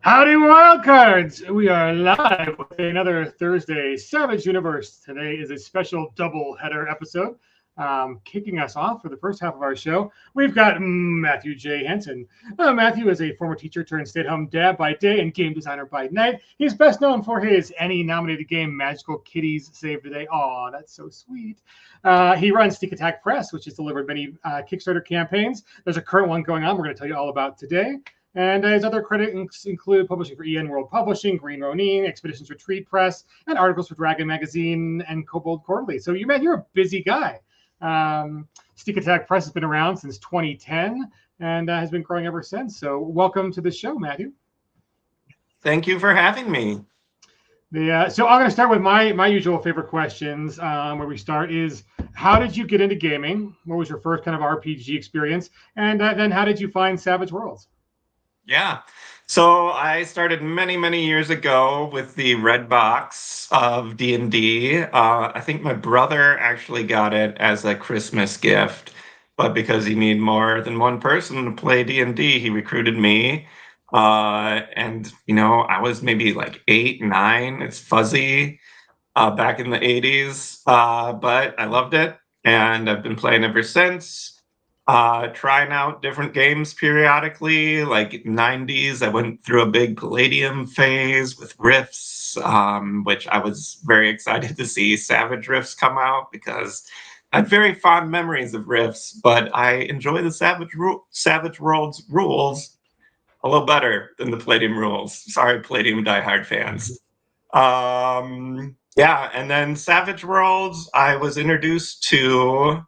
Howdy, wildcards! We are live with another Thursday Savage Universe. Today is a special double header episode. Kicking us off for the first half of our show, we've got Matthew J. Henson. Matthew is a former teacher turned stay at home dad by day and game designer by night. He's best known for his Emmy nominated game Magical Kitties Save the Day. Aw, that's so sweet. He runs Sneak Attack Press, which has delivered many Kickstarter campaigns. There's a current one going on we're going to tell you all about today. And his other credits include publishing for EN World Publishing, Green Ronin, Expeditions Retreat Press, and articles for Dragon Magazine and Kobold Quarterly. So you're a busy guy. Sneak Attack Press has been around since 2010 and has been growing ever since. So welcome to the show, Matthew. Thank you for having me. So I'm going to start with my usual favorite questions. Where we start is, how did you get into gaming? What was your first kind of RPG experience? And then how did you find Savage Worlds? Yeah. So I started many, many years ago with the red box of D&D. I think my brother actually got it as a Christmas gift, but because he needed more than one person to play D&D, he recruited me. And I was maybe like 8, 9. It's fuzzy back in the 80s, but I loved it, and I've been playing ever since. Trying out different games periodically. Like 90s, I went through a big Palladium phase with Rifts, which I was very excited to see Savage Rifts come out because I had very fond memories of Rifts, but I enjoy the Savage Worlds rules a little better than the Palladium rules. Sorry, Palladium diehard fans. Yeah, and then Savage Worlds I was introduced to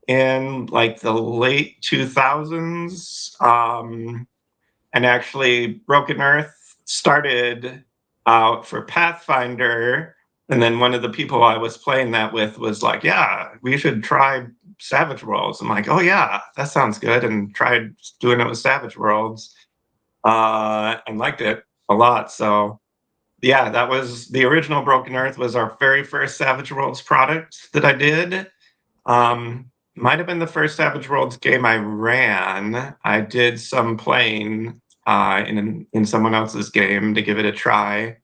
in like the late 2000s, and actually Broken Earth started out for Pathfinder, and then one of the people I was playing that with was like, yeah, we should try Savage Worlds. I'm like, oh yeah, that sounds good, and tried doing it with Savage Worlds, and liked it a lot. So yeah, that was the original Broken Earth was our very first Savage Worlds product that I did. Might have been the first Savage Worlds game I ran. I did some playing in someone else's game to give it a try.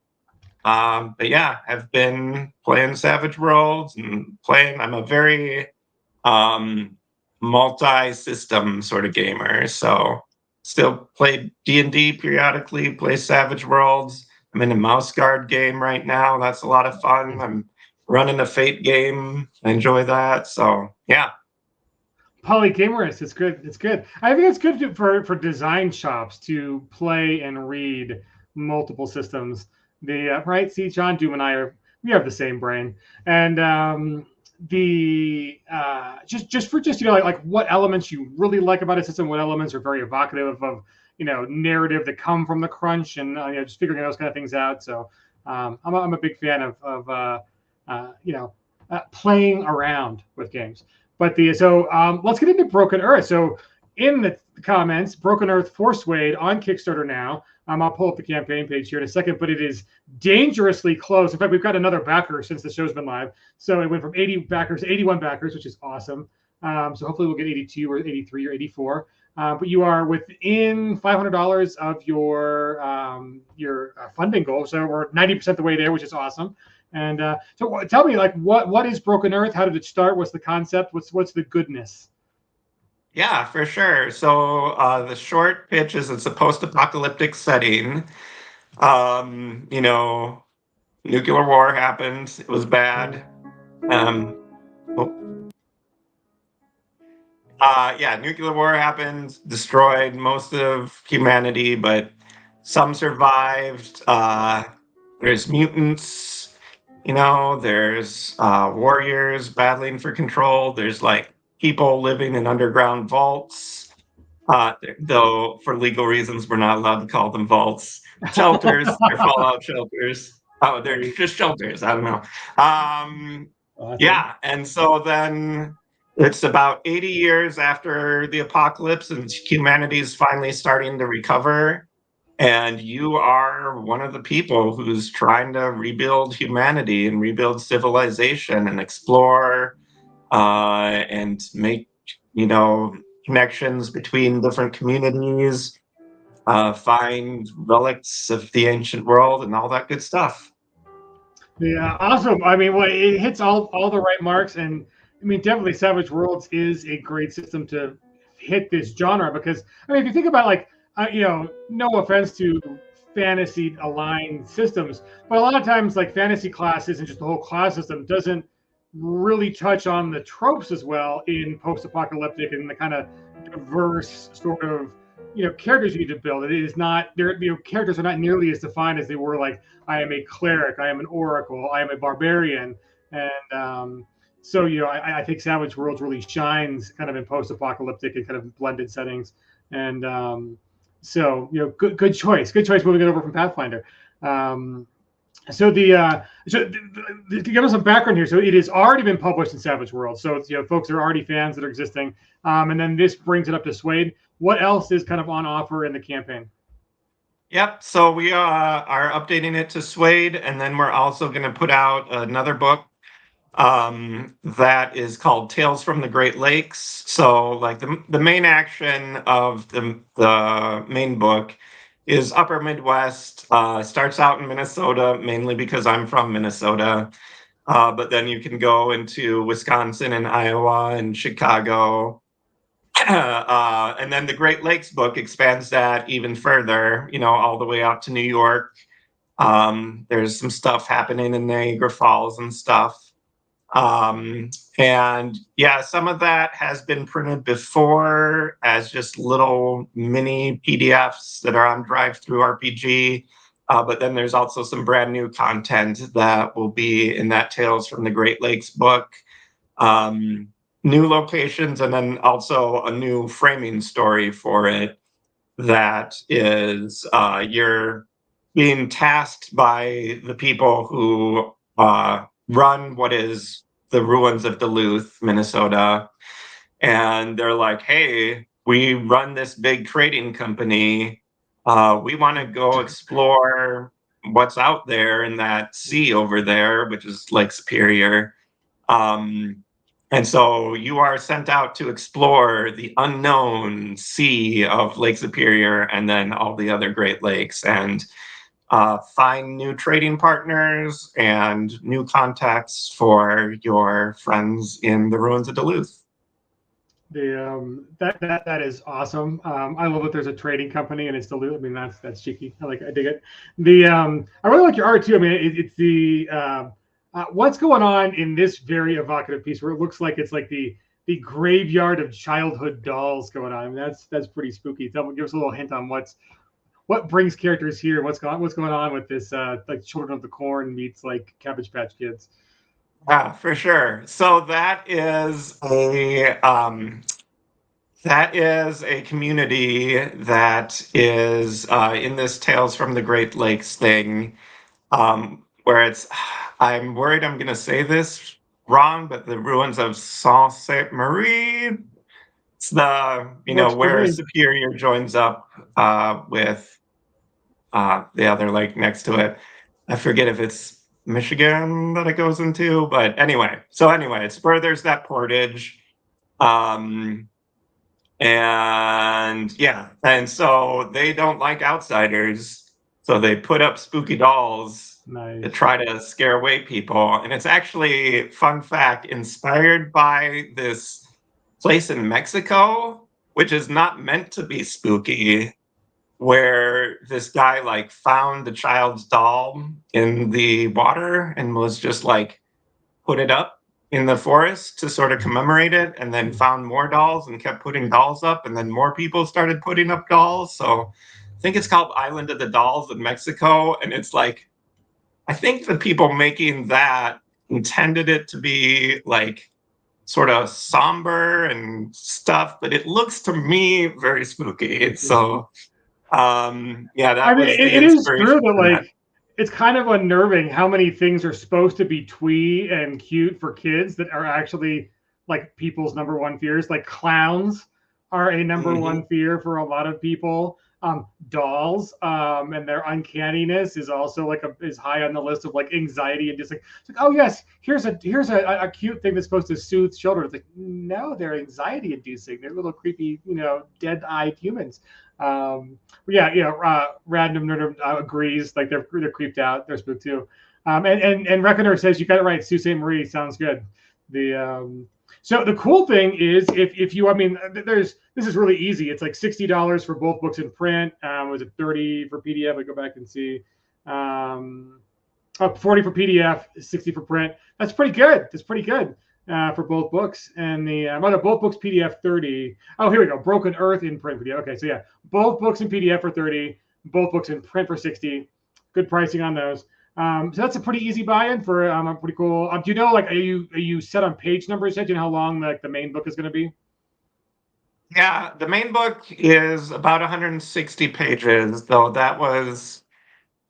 But yeah, I've been playing Savage Worlds and playing. I'm a very multi-system sort of gamer, so still play D&D periodically, play Savage Worlds. I'm in a Mouse Guard game right now. That's a lot of fun. I'm running a Fate game. I enjoy that. So yeah. Polygamorous, it's good. It's good. I think it's good for design shops to play and read multiple systems. Right? See, John Doom and I we have the same brain, and just like what elements you really like about a system, what elements are very evocative of narrative that come from the crunch, and just figuring those kind of things out. So I'm a big fan of playing around with games. But let's get into Broken Earth. So in the comments, Broken Earth Forswayed on Kickstarter now. I'll pull up the campaign page here in a second, but it is dangerously close. In fact, we've got another backer since the show's been live. So it went from 80 backers to 81 backers, which is awesome. So hopefully we'll get 82 or 83 or 84. But you are within $500 of your funding goal. So we're 90% the way there, which is awesome. And so tell me, like, what is Broken Earth? How did it start? What's the concept? What's the goodness? Yeah, for sure. So the short pitch is it's a post-apocalyptic setting. Nuclear war happened. It was bad. Nuclear war happened, destroyed most of humanity, but some survived. There's mutants. There's warriors battling for control. There's like people living in underground vaults. Though for legal reasons, we're not allowed to call them vaults. Shelters, they're fallout shelters. Oh, they're just shelters. I don't know. Awesome. Yeah, and so then it's about 80 years after the apocalypse, and humanity's finally starting to recover. And you are one of the people who's trying to rebuild humanity and rebuild civilization and explore and make, connections between different communities. find relics of the ancient world and all that good stuff. Yeah, awesome. I mean, well, it hits all the right marks, and I mean, definitely Savage Worlds is a great system to hit this genre because I mean, if you think about like, no offense to fantasy aligned systems, but a lot of times like fantasy classes and just the whole class system doesn't really touch on the tropes as well in post-apocalyptic and the kind of diverse sort of characters you need to build. It is not there. Characters are not nearly as defined as they were like I am a cleric, I am an oracle, I am a barbarian, and so I think Savage Worlds really shines kind of in post-apocalyptic and kind of blended settings, and so good choice, moving it over from Pathfinder. So to give us some background here, so it has already been published in Savage Worlds, so it's, folks are already fans that are existing, and then this brings it up to SWADE. What else is kind of on offer in the campaign? Yep. So we are updating it to SWADE, and then we're also going to put out another book that is called Tales from the Great Lakes. So, like the main action of the main book is Upper Midwest. Starts out in Minnesota, mainly because I'm from Minnesota. But then you can go into Wisconsin and Iowa and Chicago. And then the Great Lakes book expands that even further, all the way out to New York. There's some stuff happening in Niagara Falls and stuff. And yeah, some of that has been printed before as just little mini PDFs that are on DriveThru RPG. But then there's also some brand new content that will be in that Tales from the Great Lakes book. New locations, and then also a new framing story for it that is you're being tasked by the people who run what is the ruins of Duluth, Minnesota. And they're like, hey, we run this big trading company. We want to go explore what's out there in that sea over there, which is Lake Superior. And so you are sent out to explore the unknown sea of Lake Superior and then all the other Great Lakes and find new trading partners and new contacts for your friends in the ruins of Duluth. That is awesome. I love that there's a trading company and it's Duluth. I mean, that's cheeky. I dig it. I really like your art too. I mean, it's the what's going on in this very evocative piece where it looks like it's like the graveyard of childhood dolls going on. I mean, that's pretty spooky. Give us a little hint on what brings characters here. What's going on with this like Children of the Corn meets like Cabbage Patch Kids. For sure. So that is a community that is in this Tales from the Great Lakes thing, where it's. I'm worried I'm going to say this wrong, but the ruins of Sault Ste. Marie. It's the where Superior joins up with the other lake next to it. I forget if it's Michigan that it goes into, but anyway, it's where there's that portage. And so they don't like outsiders, so they put up spooky dolls to try to scare away people. And it's actually, fun fact, inspired by this place in Mexico, which is not meant to be spooky, where this guy like found the child's doll in the water and was just like put it up in the forest to sort of commemorate it, and then found more dolls and kept putting dolls up, and then more people started putting up dolls. So I think it's called Island of the Dolls in Mexico, and it's like, I think the people making that intended it to be like sort of somber and stuff, but it looks to me very spooky. So it is true that like it's kind of unnerving how many things are supposed to be twee and cute for kids that are actually like people's number one fears. Like clowns are a number one fear for a lot of people. Dolls and their uncanniness is also like is high on the list of like anxiety and just like, it's like, oh yes, here's a cute thing that's supposed to soothe children. It's like, no, they're anxiety inducing. They're little creepy, dead-eyed humans. Random Nerd agrees. Like they're creeped out. They're spooked too. And Reckoner says you got it right. Sault Ste. Marie sounds good. So the cool thing is if you, I mean, this is really easy. It's like $60 for both books in print. Was it 30 for PDF? I go back and see. 40 for PDF, 60 for print. That's pretty good. That's pretty good for both books. And both books PDF 30. Oh, here we go. Broken Earth in print video. Okay, so yeah, both books in PDF for 30, both books in print for 60. Good pricing on those. So that's a pretty easy buy-in for a pretty cool. Do you know, like, are you set on page numbers yet? Do you know how long the main book is going to be? Yeah, the main book is about 160 pages, though that was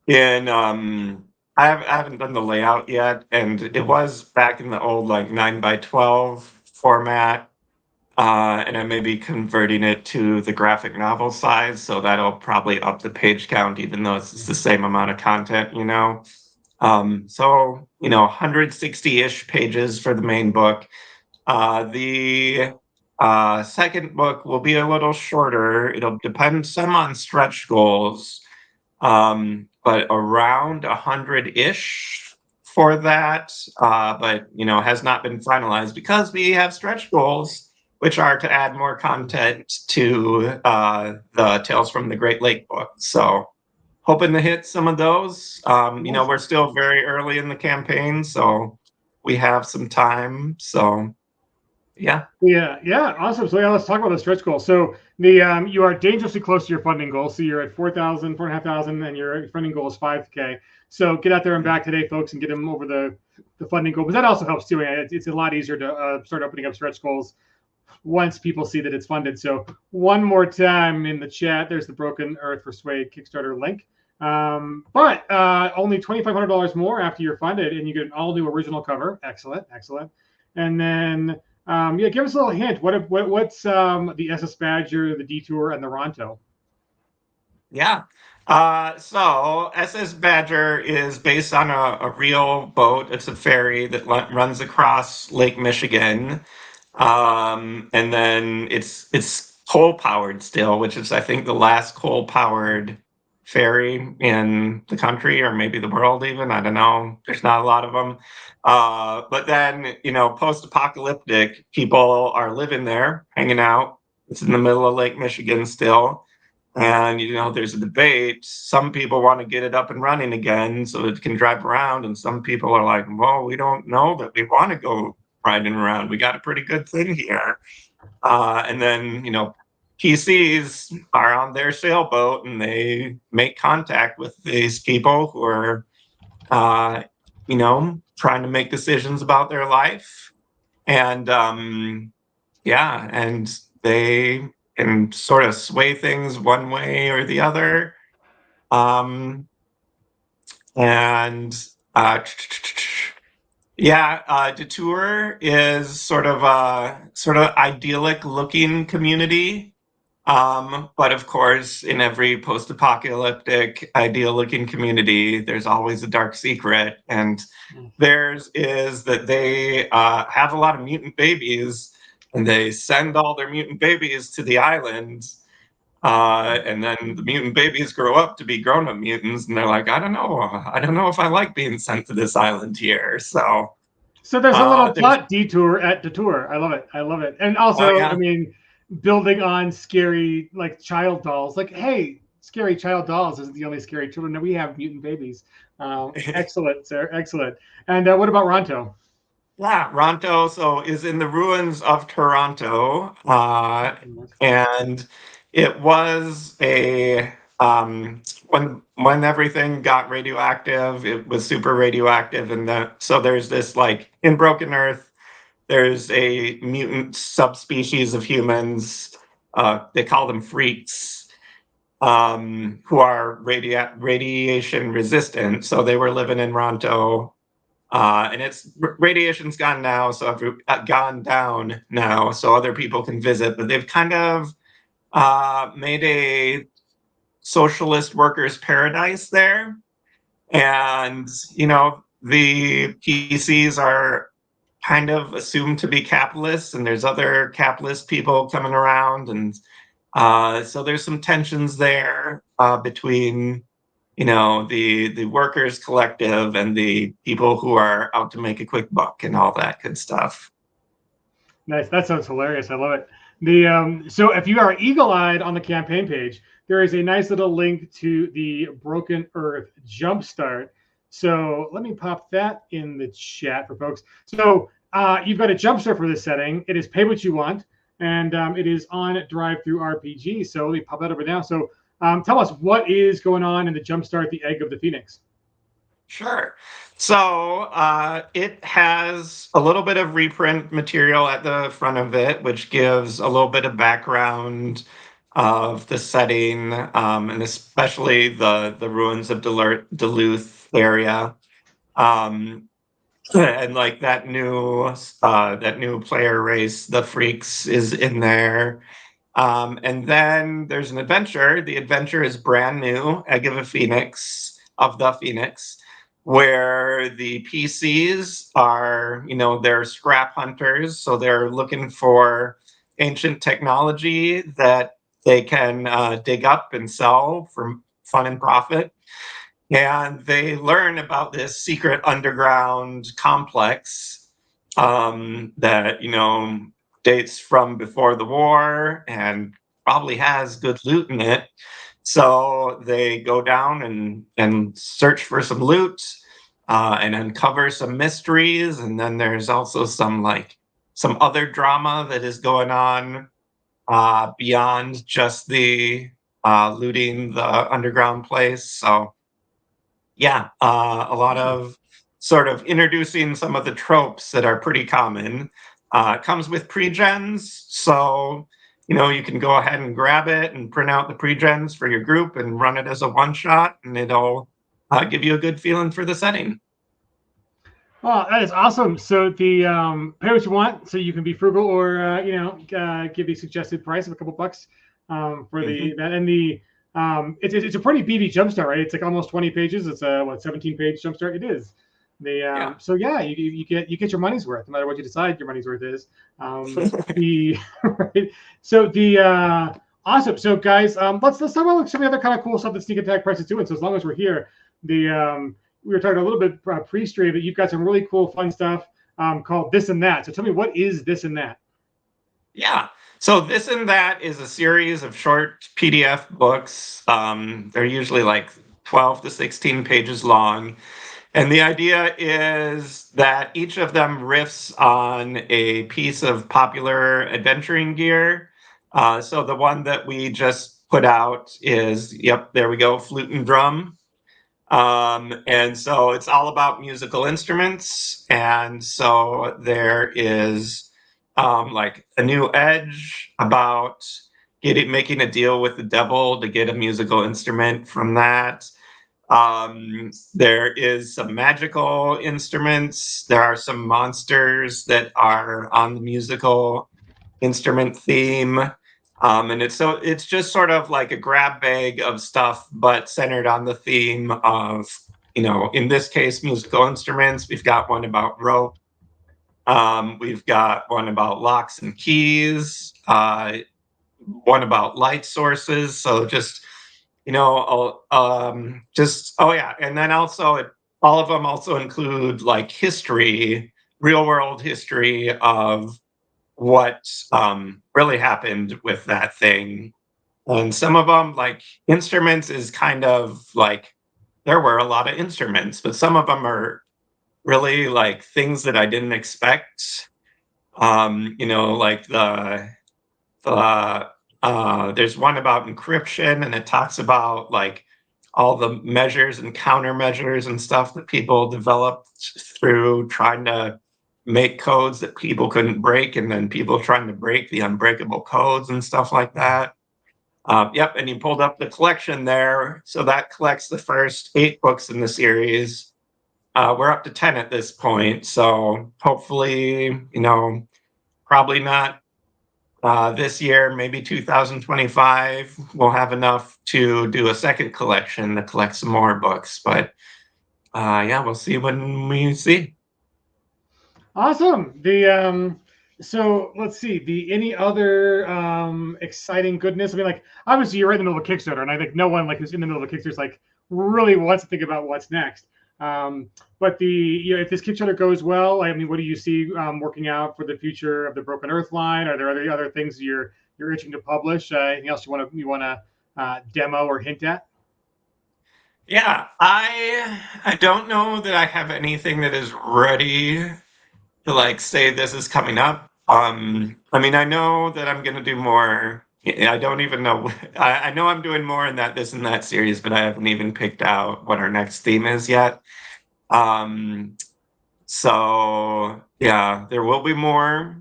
in I haven't done the layout yet, and it was back in the old like 9 by 12 format. And I may be converting it to the graphic novel size, so that'll probably up the page count, even though it's the same amount of content, 160-ish pages for the main book. The second book will be a little shorter. It'll depend some on stretch goals, but around 100-ish for that. But has not been finalized because we have stretch goals, which are to add more content to the Tales from the Great Lake book. So hoping to hit some of those. We're still very early in the campaign, so we have some time. So yeah. Awesome. So let's talk about the stretch goal. So you are dangerously close to your funding goal. So you're at 4,000, 4,500, and your funding goal is 5K. So get out there and back today, folks, and get them over the funding goal. But that also helps too. It's a lot easier to start opening up stretch goals once people see that it's funded. So one more time in the chat, there's the Broken Earth for Sway Kickstarter link. But only $2,500 more after you're funded, and you get an all new original cover. Excellent. And then give us a little hint. What's the SS Badger, the Detour, and the Ronto? Yeah. So SS Badger is based on a real boat. It's a ferry that runs across Lake Michigan. And then it's coal powered still, which is, I think, the last coal powered ferry in the country, or maybe the world even. I don't know. There's not a lot of them. But then, post-apocalyptic, people are living there, hanging out. It's in the middle of Lake Michigan still. And, there's a debate. Some people want to get it up and running again so it can drive around. And some people are like, well, we don't know that we want to go riding around. We got a pretty good thing here. And then, PCs are on their sailboat and they make contact with these people who are, trying to make decisions about their life. And and they can sort of sway things one way or the other. Detour is sort of idyllic looking community. But of course, in every post-apocalyptic, ideal-looking community, there's always a dark secret. And theirs is that they have a lot of mutant babies, and they send all their mutant babies to the island. And then the mutant babies grow up to be grown-up mutants, and they're like, I don't know if I like being sent to this island here. So there's a little plot detour at Detour. I love it. And also, I mean, building on scary child dolls. Like, hey, scary child dolls isn't the only scary children. No, we have mutant babies. Excellent, sir. Excellent. And what about Ronto? Yeah, Ronto is in the ruins of Toronto. And it was a when everything got radioactive, it was super radioactive, and so there's this in Broken Earth. There's a mutant subspecies of humans. They call them freaks, who are radiation resistant. So they were living in Ronto, and radiation's gone now, so gone down now, so other people can visit. But they've kind of made socialist workers' paradise there. And, the PCs are kind of assumed to be capitalists, and there's other capitalist people coming around. And so there's some tensions there between, the workers collective and the people who are out to make a quick buck and all that good stuff. Nice. That sounds hilarious. I love it. So if you are eagle-eyed on the campaign page, there is a nice little link to the Broken Earth Jumpstart. So let me pop that in the chat for folks. So you've got a jumpstart for this setting. It is pay what you want, and it is on Drive-Thru RPG. So let me pop that over now. So tell us what is going on in the jumpstart, the Egg of the Phoenix. Sure. So it has a little bit of reprint material at the front of it, which gives a little bit of background of the setting, and especially the ruins of Duluth area. And like that new player race, the Freaks, is in there. And then there's an adventure. The adventure is brand new, Egg of the Phoenix, where the PCs are, they're scrap hunters. So they're looking for ancient technology that they can dig up and sell for fun and profit. And they learn about this secret underground complex that, dates from before the war and probably has good loot in it. So they go down and search for some loot and uncover some mysteries. And then there's also some other drama that is going on beyond just the looting the underground place. So yeah, a lot of sort of introducing some of the tropes that are pretty common. Comes with pre-gens, so you can go ahead and grab it and print out the pre-gens for your group and run it as a one-shot, and it'll give you a good feeling for the setting. Oh, that is awesome. So the pay what you want, so you can be frugal, or give the suggested price of a couple bucks for the that. And the it's a pretty beefy jumpstart, right? It's like almost 20 pages. It's a 17-page jumpstart. It is. So yeah, you get your money's worth, no matter what you decide your money's worth is. Right. So the awesome. So guys, let's talk about some of the other kind of cool stuff that Sneak Attack Press is doing. So as long as we're here, we were talking a little bit pre-stream, but you've got some really cool, fun stuff called This and That. So tell me, what is This and That? Yeah. So This and That is a series of short PDF books. They're usually like 12 to 16 pages long. And the idea is that each of them riffs on a piece of popular adventuring gear. So the one that we just put out is, there we go, Flute and Drum. And so it's all about musical instruments. And so there is like a new edge about making a deal with the devil to get a musical instrument from that. There is some magical instruments. There are some monsters that are on the musical instrument theme. And it's just sort of like a grab bag of stuff, but centered on the theme of, in this case, musical instruments. We've got one about rope. We've got one about locks and keys, one about light sources. So just, and then also all of them also include like history, real world history of what really happened with that thing. And some of them, like instruments, is kind of like there were a lot of instruments, but some of them are really like things that I didn't expect. Like there's one about encryption, and it talks about like all the measures and countermeasures and stuff that people developed through trying to make codes that people couldn't break, and then people trying to break the unbreakable codes and stuff like that. And you pulled up the collection there. So that collects the first 8 books in the series. We're up to 10 at this point. So hopefully, probably not this year, maybe 2025, we'll have enough to do a second collection to collect some more books. But yeah, we'll see when we see. Awesome. So let's see. The any other exciting goodness? I mean, like obviously you're right in the middle of a Kickstarter, and I think no one like who's in the middle of a Kickstarter is like really wants to think about what's next. But if this Kickstarter goes well, I mean, what do you see working out for the future of the Broken Earth line? Are there other things you're itching to publish? Anything else you want to demo or hint at? Yeah, I don't know that I have anything that is ready to like say this is coming up. I mean, I know that I'm gonna do more. I don't even know. I know I'm doing more in that this and that series, but I haven't even picked out what our next theme is yet. Um, so yeah, there will be more.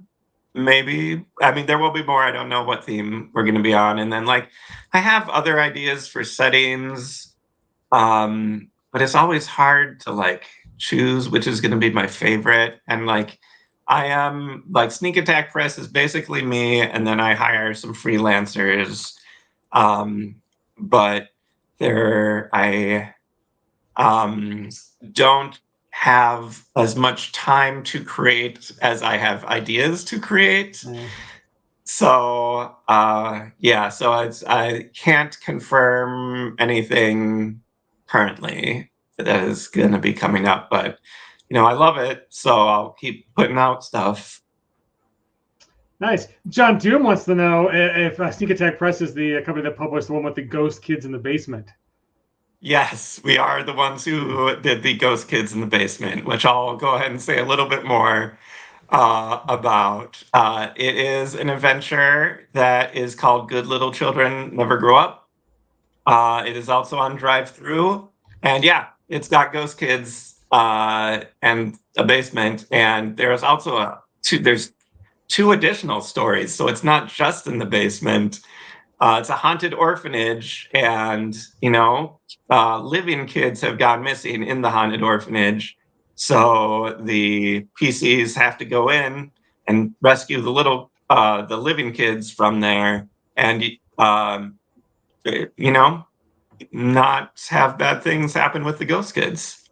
Maybe. I mean, there will be more. I don't know what theme we're gonna be on, and then like I have other ideas for settings. But it's always hard to like choose which is going to be my favorite. And like, I am like Sneak Attack Press is basically me, and then I hire some freelancers. Um, but I don't have as much time to create as I have ideas to create. So yeah, so I can't confirm anything currently that is going to be coming up, but I love it, so I'll keep putting out stuff. Nice. John Doom wants to know if Sneak Attack Press is the company that published the one with the ghost kids in the basement. Yes, we are the ones who did the Ghost Kids in the Basement, which I'll go ahead and say a little bit more about. It is an adventure that is called Good Little Children Never Grow Up. It is also on drive-through, and yeah, it's got ghost kids and a basement, and there's also there's two additional stories, so it's not just in the basement. It's a haunted orphanage, and living kids have gone missing in the haunted orphanage. So the PCs have to go in and rescue the living kids from there, and not have bad things happen with the ghost kids.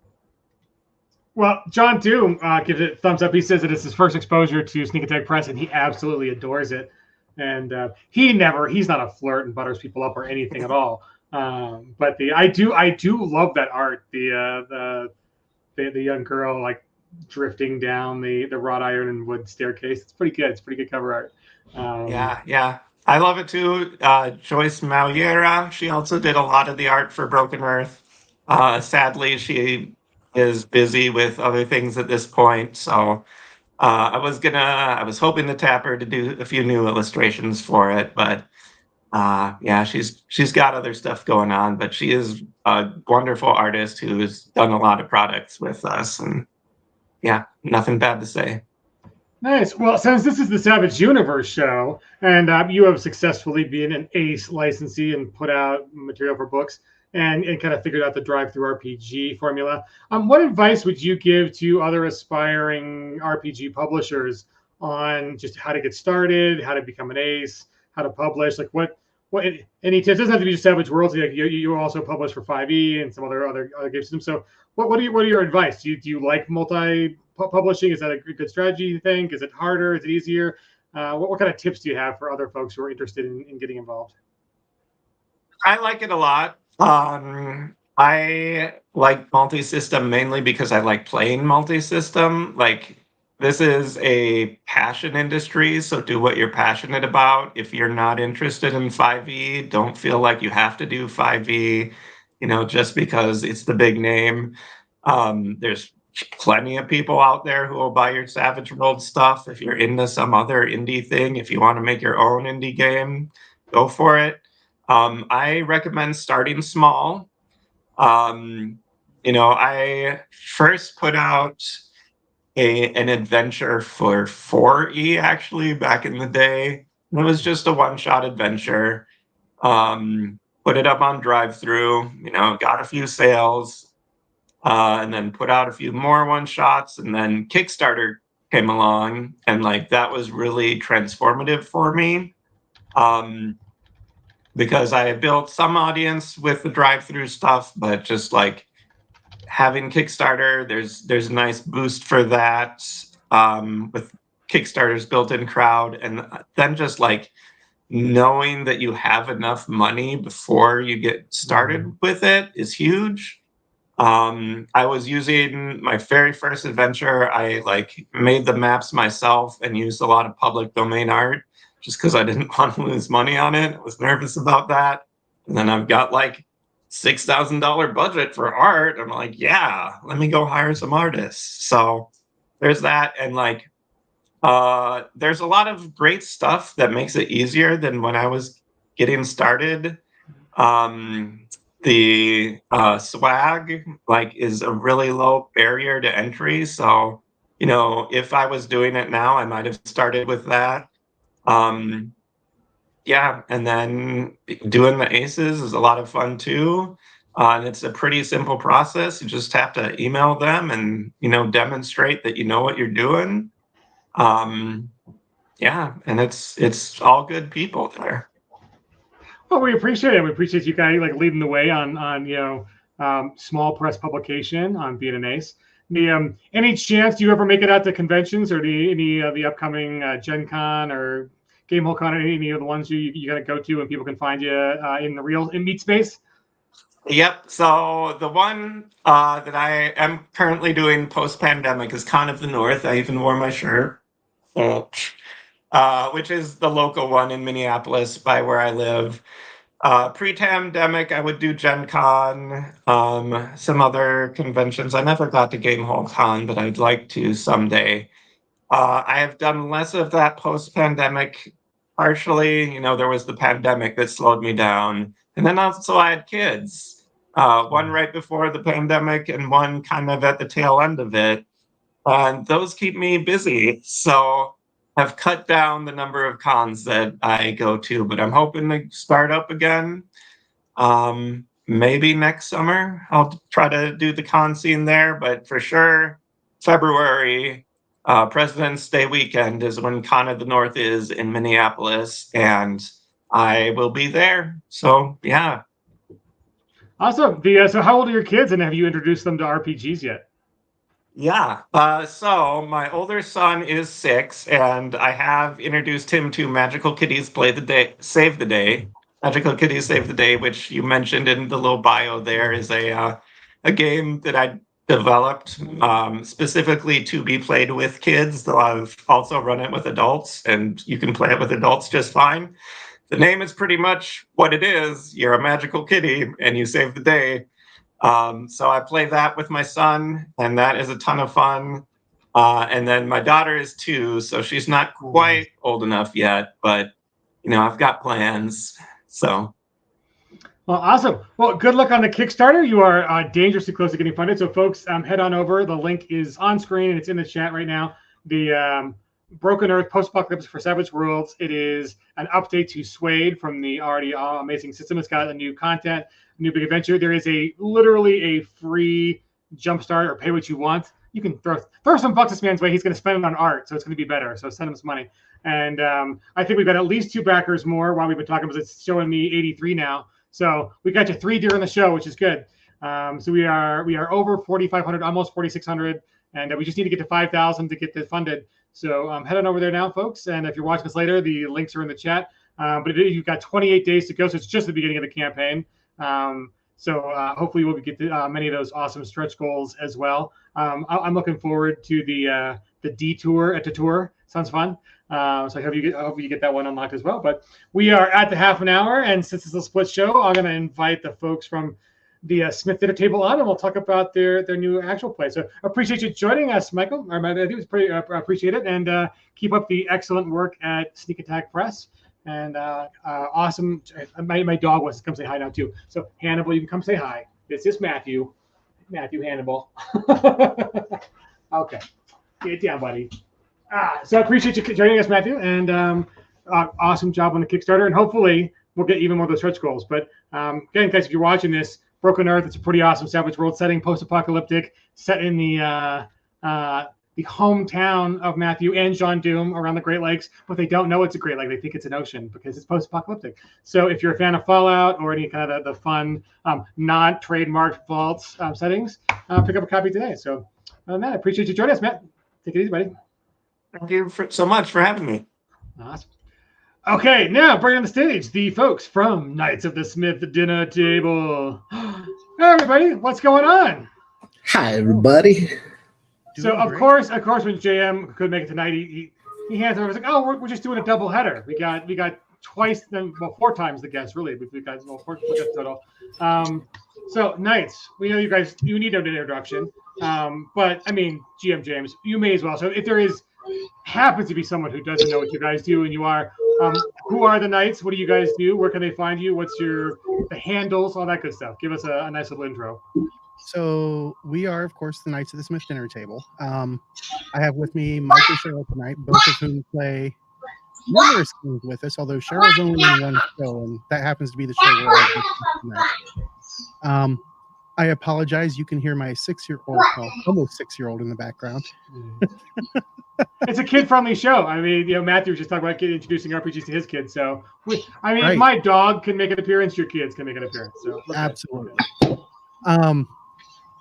Well, John Doom gives it a thumbs up. He says that it's his first exposure to Sneak Attack Press, and he absolutely adores it. And he's not a flirt and butters people up or anything at all. But I do love that art. The young girl like drifting down the wrought iron and wood staircase. It's pretty good. It's pretty good cover art. Yeah. I love it too. Joyce Maliera, she also did a lot of the art for Broken Earth. Sadly, she is busy with other things at this point. So I was hoping to tap her to do a few new illustrations for it, but yeah, she's got other stuff going on, but she is a wonderful artist who has done a lot of products with us, and yeah, nothing bad to say. Nice. Well, since this is the Savage Universe show, and you have successfully been an ace licensee and put out material for books and kind of figured out the drive-through RPG formula, what advice would you give to other aspiring RPG publishers on just how to get started, how to become an ace, how to publish? Like what any tips? It doesn't have to be just Savage Worlds. Like you also publish for 5e and some other game systems. So what are your advice? Do you like multi-publishing? Is that a good strategy, you think? Is it harder? Is it easier? What kind of tips do you have for other folks who are interested in getting involved? I like it a lot. I like multi-system mainly because I like playing multi-system. Like, this is a passion industry, so do what you're passionate about. If you're not interested in 5e, don't feel like you have to do 5e, just because it's the big name. There's plenty of people out there who will buy your Savage World stuff. If you're into some other indie thing, if you want to make your own indie game, go for it. I recommend starting small. I first put out an adventure for 4e actually back in the day. It was just a one-shot adventure. Put it up on drive-through, got a few sales, and then put out a few more one-shots, and then Kickstarter came along, and like that was really transformative for me. Because I had built some audience with the drive-through stuff, but just like having Kickstarter, there's a nice boost for that, with Kickstarter's built-in crowd, and then just like knowing that you have enough money before you get started with it is huge. I was using my very first adventure. I like made the maps myself and used a lot of public domain art just because I didn't want to lose money on it. I was nervous about that. And then I've got like $6,000 budget for art. I'm like, yeah, let me go hire some artists. So there's that. And like, there's a lot of great stuff that makes it easier than when I was getting started. The swag like is a really low barrier to entry. So, if I was doing it now, I might have started with that. Yeah, and then doing the aces is a lot of fun too. And it's a pretty simple process. You just have to email them and demonstrate that you know what you're doing. Yeah, and it's all good people there. Well, we appreciate it. We appreciate you guys like leading the way on small press publication on being an ace. Any chance do you ever make it out to conventions or any of the upcoming Gen Con or Gamehole Con, or any of the ones you got to go to and people can find you in meet space? Yep. So the one that I am currently doing post-pandemic is Con of the North. I even wore my shirt, which is the local one in Minneapolis by where I live. Pre-pandemic, I would do Gen Con, some other conventions. I never got to Gamehole Con, but I'd like to someday. I have done less of that post-pandemic. Partially, there was the pandemic that slowed me down. And then also I had kids, one right before the pandemic and one kind of at the tail end of it. And those keep me busy. So I've cut down the number of cons that I go to, but I'm hoping to start up again. Maybe next summer I'll try to do the con scene there, but for sure, February, President's Day weekend is when Con of the North is in Minneapolis, and I will be there. So yeah. Awesome. So how old are your kids, and have you introduced them to RPGs yet? Yeah. So my older son is 6, and I have introduced him to Magical Kitties Save the Day. Magical Kitties Save the Day, which you mentioned in the little bio there, is a game that I developed specifically to be played with kids, though I've also run it with adults, and you can play it with adults just fine. The name is pretty much what it is. You're a magical kitty, and you save the day. So I play that with my son, and that is a ton of fun. And then my daughter is 2, so she's not quite old enough yet, but I've got plans. So. Well, awesome. Well, good luck on the Kickstarter. You are dangerously close to getting funded. So, folks, head on over. The link is on screen and it's in the chat right now. The Broken Earth Post-Apocalypse for Savage Worlds. It is an update to Suede from the already amazing system. It's got a new content, new big adventure. There is literally a free jumpstart or pay what you want. You can throw some bucks this man's way. He's going to spend it on art, so it's going to be better. So send him some money. And I think we've got at least 2 backers more while we've been talking, because it's showing me 83 now. So we got you 3 during the show, which is good. So we are over 4,500, almost 4,600, and we just need to get to 5,000 to get this funded. So head on over there now, folks. And if you're watching this later, the links are in the chat. But you've got 28 days to go, so it's just the beginning of the campaign. So hopefully we'll get to many of those awesome stretch goals as well. I'm looking forward to the detour at the tour. Sounds fun. So I hope you get that one unlocked as well. But we are at the half an hour, and since it's a split show, I'm going to invite the folks from the Smith Dinner Table on, and we'll talk about their new actual play. So appreciate you joining us, Michael. I think it was pretty appreciate it, and keep up the excellent work at Sneak Attack Press. And awesome. My dog wants to come say hi now too. So Hannibal, you can come say hi. This is Matthew Hannibal. Okay, get down, buddy. So I appreciate you joining us, Matthew, and awesome job on the Kickstarter. And hopefully we'll get even more of those stretch goals. But again, guys, if you're watching this, Broken Earth, it's a pretty awesome Savage World setting, post-apocalyptic, set in the the hometown of Matthew and John Doom around the Great Lakes, but they don't know it's a Great Lake. They think it's an ocean because it's post-apocalyptic. So if you're a fan of Fallout or any kind of the fun, non-trademarked vaults settings, pick up a copy today. So Matt, I appreciate you joining us, Matt. Take it easy, buddy. Thank you so much for having me. Awesome. Okay, now bring on the stage the folks from Knights of the Smith Dinner Table. Hey, everybody, what's going on? Hi, everybody. So of course, when JM couldn't make it tonight, he hands over. He's like, "Oh, we're just doing a double header. We got twice, four times the guests. Really, we got four guests total. So Knights, we know you guys. You need no introduction. But I mean, GM James, you may as well. So if there happens to be someone who doesn't know what you guys do, and you are, who are the Knights? What do you guys do? Where can they find you? What's the handles? All that good stuff. Give us a nice little intro. So we are, of course, the Knights of the Smith Dinner Table. I have with me Mike and Cheryl tonight, both of whom play numerous games with us, although Cheryl's only in one show, and that happens to be the show we're all tonight. I apologize. You can hear my almost 6-year-old in the background. It's a kid-friendly show. I mean, Matthew was just talking about introducing RPGs to his kids. So, Right. If my dog can make an appearance, your kids can make an appearance. So, Absolutely.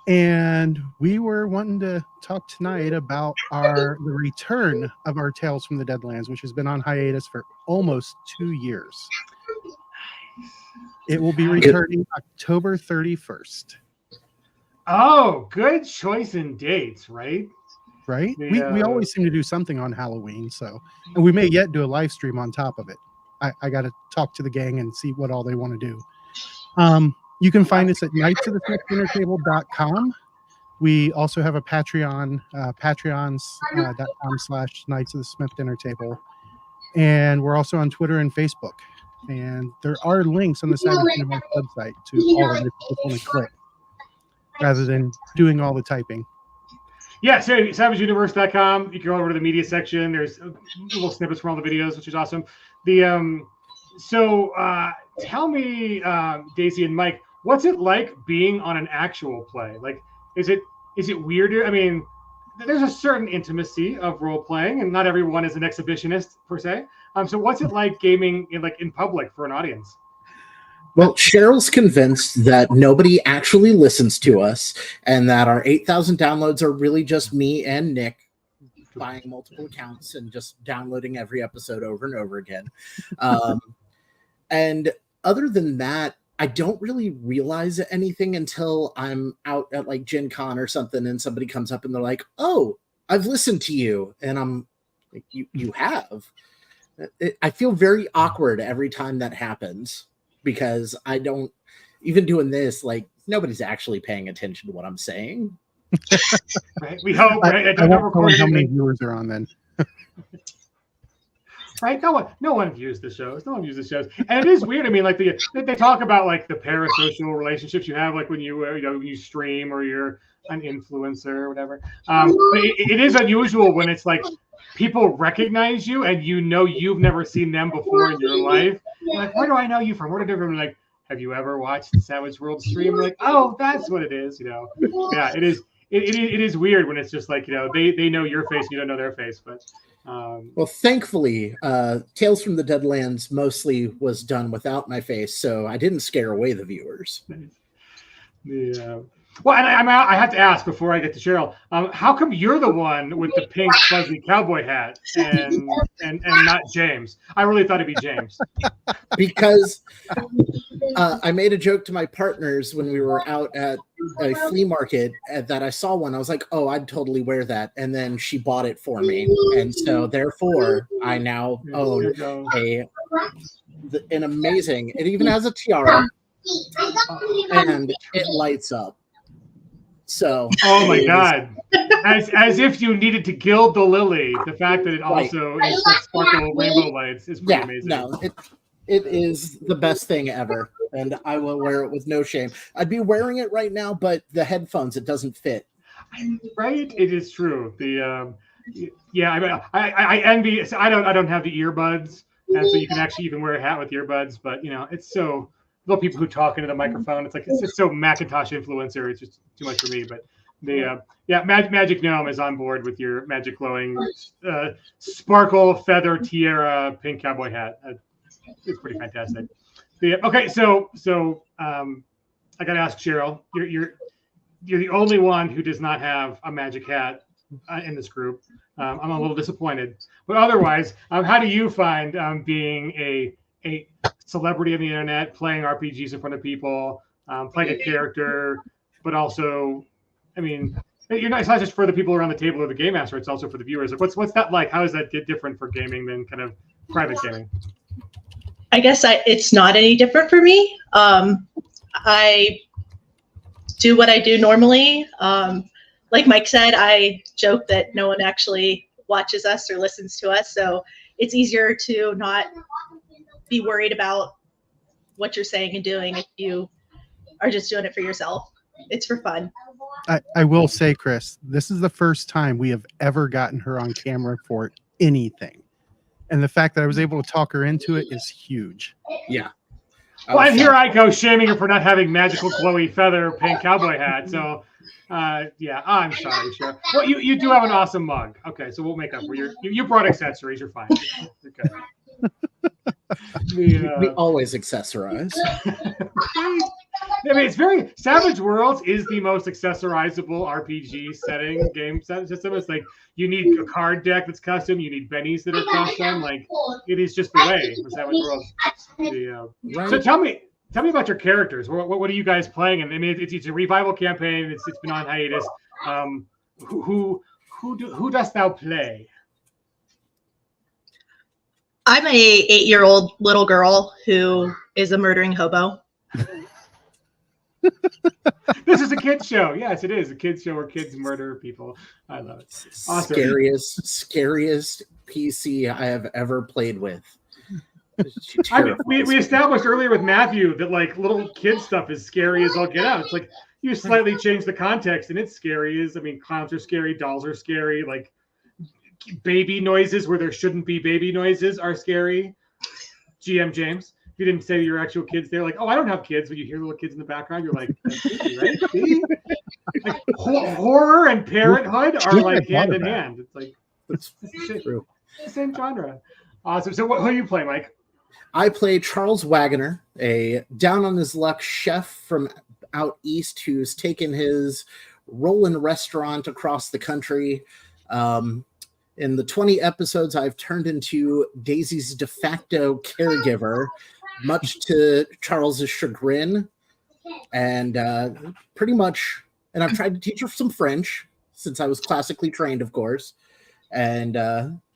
And we were wanting to talk tonight about the return of our Tales from the Deadlands, which has been on hiatus for almost 2 years. It will be returning October 31st. Oh, good choice in dates, right? Right? Yeah. We always seem to do something on Halloween, and we may yet do a live stream on top of it. I got to talk to the gang and see what all they want to do. You can find us at knightsofthesmithdinnertable.com. We also have a Patreon, patreons.com/Knights of the Smith Dinner Table. And we're also on Twitter and Facebook. And there are links on the Savage Universe website to all of it if you just want to click, rather than doing all the typing. Yeah, so savageuniverse.com. You can go over to the media section. There's little snippets from all the videos, which is awesome. Tell me, Daisy and Mike, what's it like being on an actual play? Like, is it weirder? I mean, there's a certain intimacy of role playing, and not everyone is an exhibitionist per se. So what's it like gaming in public for an audience? Well, Cheryl's convinced that nobody actually listens to us, and that our 8,000 downloads are really just me and Nick buying multiple accounts and just downloading every episode over and over again. And other than that, I don't really realize anything until I'm out at like Gen Con or something, and somebody comes up and they're like, "Oh, I've listened to you," and I'm like, "You have?" I feel very awkward every time that happens, because I don't, even doing this, like, nobody's actually paying attention to what I'm saying. Right? We hope. Right? I don't know how many viewers are on then. Right? No one views the shows. No one views the shows, and it is weird. I mean, like they talk about like the parasocial relationships you have, like when you stream or you're an influencer or whatever. But it is unusual when it's like people recognize you and you've never seen them before in your life. You're like, where do I know you from? Where did everyone like? Have you ever watched Savage World stream? Like, oh, that's what it is. Yeah, it is. It is weird when it's just like they know your face, you don't know their face, but. Well, thankfully, Tales from the Deadlands mostly was done without my face, so I didn't scare away the viewers. Yeah. Well, and I have to ask before I get to Cheryl, how come you're the one with the pink fuzzy cowboy hat and not James? I really thought it'd be James. Because I made a joke to my partners when we were out at a flea market that I saw one. I was like, "Oh, I'd totally wear that," and then she bought it for me, and so therefore I now own an amazing. It even has a tiara, and it lights up. So, oh my God, as if you needed to gild the lily. The fact that it also is like sparkle rainbow lights is pretty amazing. No, it is the best thing ever, and I will wear it with no shame. I'd be wearing it right now, but the headphones, it doesn't fit. Right, it is true. I envy. I don't have the earbuds, and so you can actually even wear a hat with earbuds. But it's so. Little people who talk into the microphone. It's just so Macintosh influencer. It's just too much for me. But Magic Gnome is on board with your magic glowing sparkle feather tiara pink cowboy hat. It's pretty fantastic. Okay, so I got to ask Cheryl. You're the only one who does not have a magic hat in this group. I'm a little disappointed, but otherwise, how do you find being a celebrity on the internet, playing RPGs in front of people, playing a character, but also, I mean, it's not just for the people around the table or the game master; it's also for the viewers. What's that like? How does that get different for gaming than kind of private gaming? I guess it's not any different for me. I do what I do normally. Like Mike said, I joke that no one actually watches us or listens to us, so it's easier to not be worried about what you're saying and doing if you are just doing it for yourself. It's for fun. I will say, Chris, this is the first time we have ever gotten her on camera for anything. And the fact that I was able to talk her into it is huge. Yeah. Well, and here I go shaming her for not having magical glowy feather pink cowboy hat. So, I'm sorry, Cheryl. Well, you do have an awesome mug. Okay, so we'll make up for you brought accessories. You're fine. Okay. We always accessorize. I mean, it's very Savage Worlds is the most accessorizable RPG setting game system. It's like you need a card deck that's custom, you need bennies that are custom. Like it is just the way for Savage Worlds. Right. So tell me about your characters. What are you guys playing? And I mean, it's a revival campaign. It's been on hiatus. Who dost thou play? I'm a 8-year-old little girl who is a murdering hobo. This is a kids show. Yes, it is a kids show where kids murder people. I love it. Awesome. Scariest PC I have ever played with. We established earlier with Matthew that like little kid stuff is scary as all get out. It's like you slightly change the context and it's scary. Clowns are scary, dolls are scary, like baby noises where there shouldn't be baby noises are scary. GM James. You didn't say your actual kids. They're like, oh, I don't have kids, but you hear little kids in the background. You're like, that's creepy, right? See? Like, horror and parenthood are like hand in hand. It's like it's the same genre. Awesome. So, who do you play, Mike? I play Charles Wagoner, a down on his luck chef from out east who's taken his rolling restaurant across the country. In the 20 episodes, I've turned into Daisy's de facto caregiver, much to Charles's chagrin. And pretty much, and I've tried to teach her some French since I was classically trained, of course. And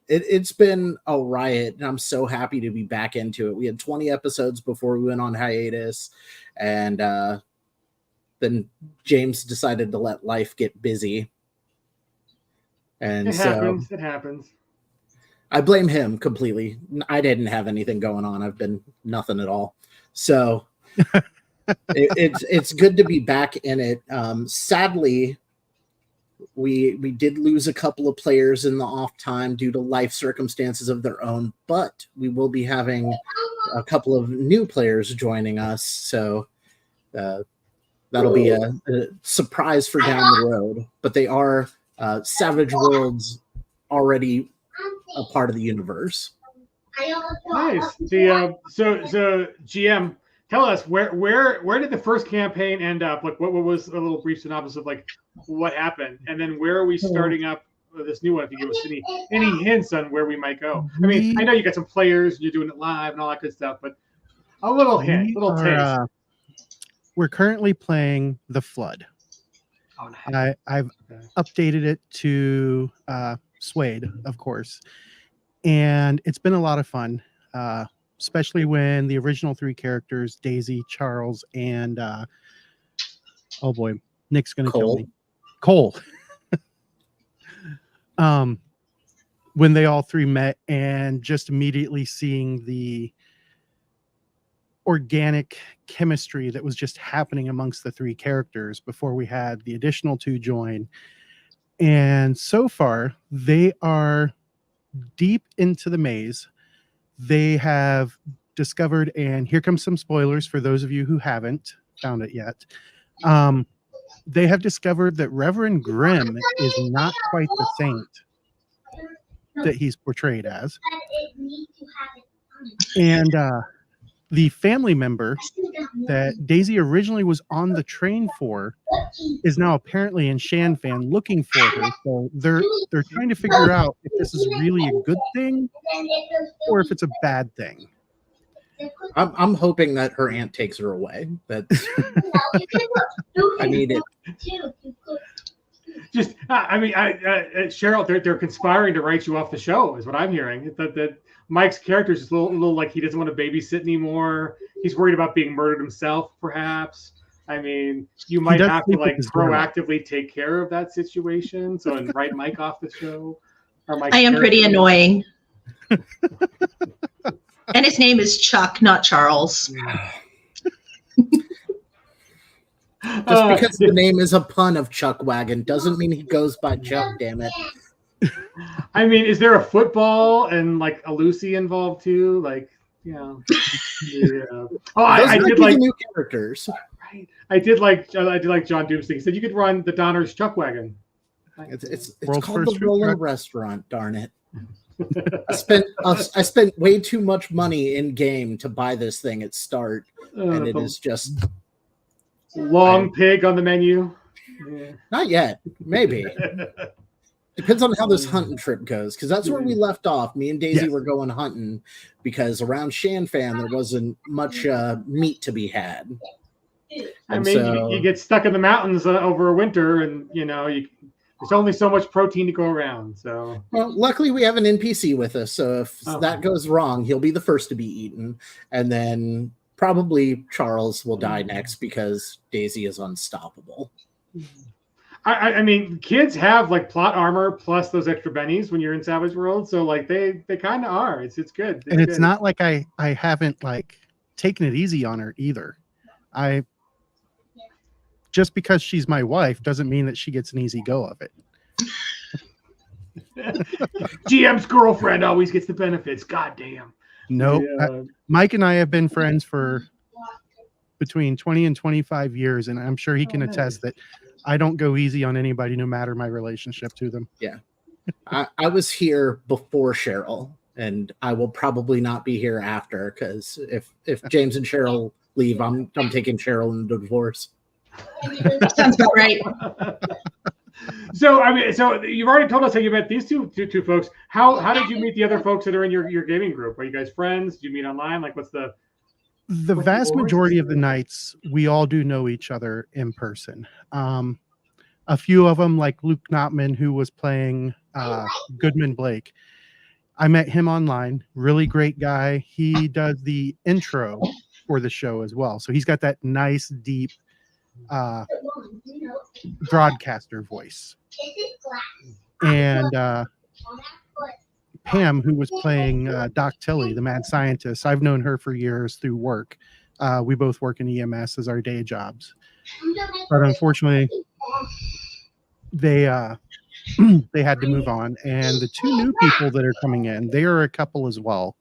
it's been a riot, and I'm so happy to be back into it. We had 20 episodes before we went on hiatus, and then James decided to let life get busy. And it happens. I blame him completely. I didn't have anything going on. I've been nothing at all. So it's good to be back in it. Sadly, we did lose a couple of players in the off time due to life circumstances of their own, but we will be having a couple of new players joining us. So that'll be a surprise for down the road. But they are Savage Worlds already a part of the universe. Nice. So GM, tell us where did the first campaign end up? Like what was a little brief synopsis of like what happened, and then where are we starting up this new one? If you give us any hints on where we might go. I mean, I know you got some players, you're doing it live and all that good stuff, but a little hint, taste. We're currently playing The Flood. Oh, nice. I've updated it to Suede, of course, and it's been a lot of fun, especially when the original three characters, Daisy, Charles, and oh boy, Nick's gonna kill me, Cole. When they all three met, and just immediately seeing the organic chemistry that was just happening amongst the three characters before we had the additional two join. And so far, they are deep into the maze. They have discovered, and here comes some spoilers for those of you who haven't found it yet. they have discovered that Reverend Grimm is not quite the saint that he's portrayed as. And the family member that Daisy originally was on the train for is now apparently in Shan Fan looking for her. So they're trying to figure out if this is really a good thing or if it's a bad thing. I'm hoping that her aunt takes her away. That's I need it. Just, Cheryl, they're conspiring to write you off the show, is what I'm hearing. That Mike's character is just a little like he doesn't want to babysit anymore. He's worried about being murdered himself, perhaps. I mean, you might have to like proactively take care of that situation. So and write Mike off the show. Or Mike's I am pretty character. annoying. And his name is Chuck, not Charles. Just because the name is a pun of Chuck Wagon doesn't mean he goes by Chuck, damn it. I mean, is there a football and like a Lucy involved too? Like, you know. Yeah. Oh, I did like new characters. Right. I did like John Doomsday. He said you could run the Donner's Chuck Wagon. It's World's called first the food Rollin' truck. Restaurant, darn it. I spent way too much money in game to buy this thing at start, and it is just long pig on the menu. Yeah. not yet. Maybe depends on how this hunting trip goes, because that's where we left off. Me and Daisy were going hunting because around Shan Fan there wasn't much meat to be had. I And mean, so- you get stuck in the mountains over a winter, and you know there's only so much protein to go around. So, Well, luckily we have an NPC with us, so if Oh. that goes wrong, he'll be the first to be eaten, and then probably Charles will die next because Daisy is unstoppable. I mean, kids have like plot armor plus those extra bennies when you're in Savage World, so like they kind of are. It's good. And it's good. not like I haven't like taken it easy on her either. Just because she's my wife doesn't mean that she gets an easy go of it. GM's girlfriend always gets the benefits. God damn. Nope. Yeah. Mike and I have been friends for between 20 and 25 years, and I'm sure he can attest that I don't go easy on anybody, no matter my relationship to them. I was here before Cheryl, and I will probably not be here after, because if James and Cheryl leave, I'm taking Cheryl in the divorce. Sounds about right. So I mean, so you've already told us how you met these two folks. How did you meet the other folks that are in your gaming group? Are you guys friends? Did you meet online? Like, what's the vast majority of the nights we all do know each other in person. A few of them, like Luke Knopman, who was playing Goodman Blake, I met him online. Really great guy. He does the intro for the show as well, so he's got that nice deep broadcaster voice. And Pam, who was playing Doc Tilley, the mad scientist, I've known her for years through work. We both work in EMS as our day jobs, but unfortunately they they had to move on. And the two new people that are coming in, they are a couple as well,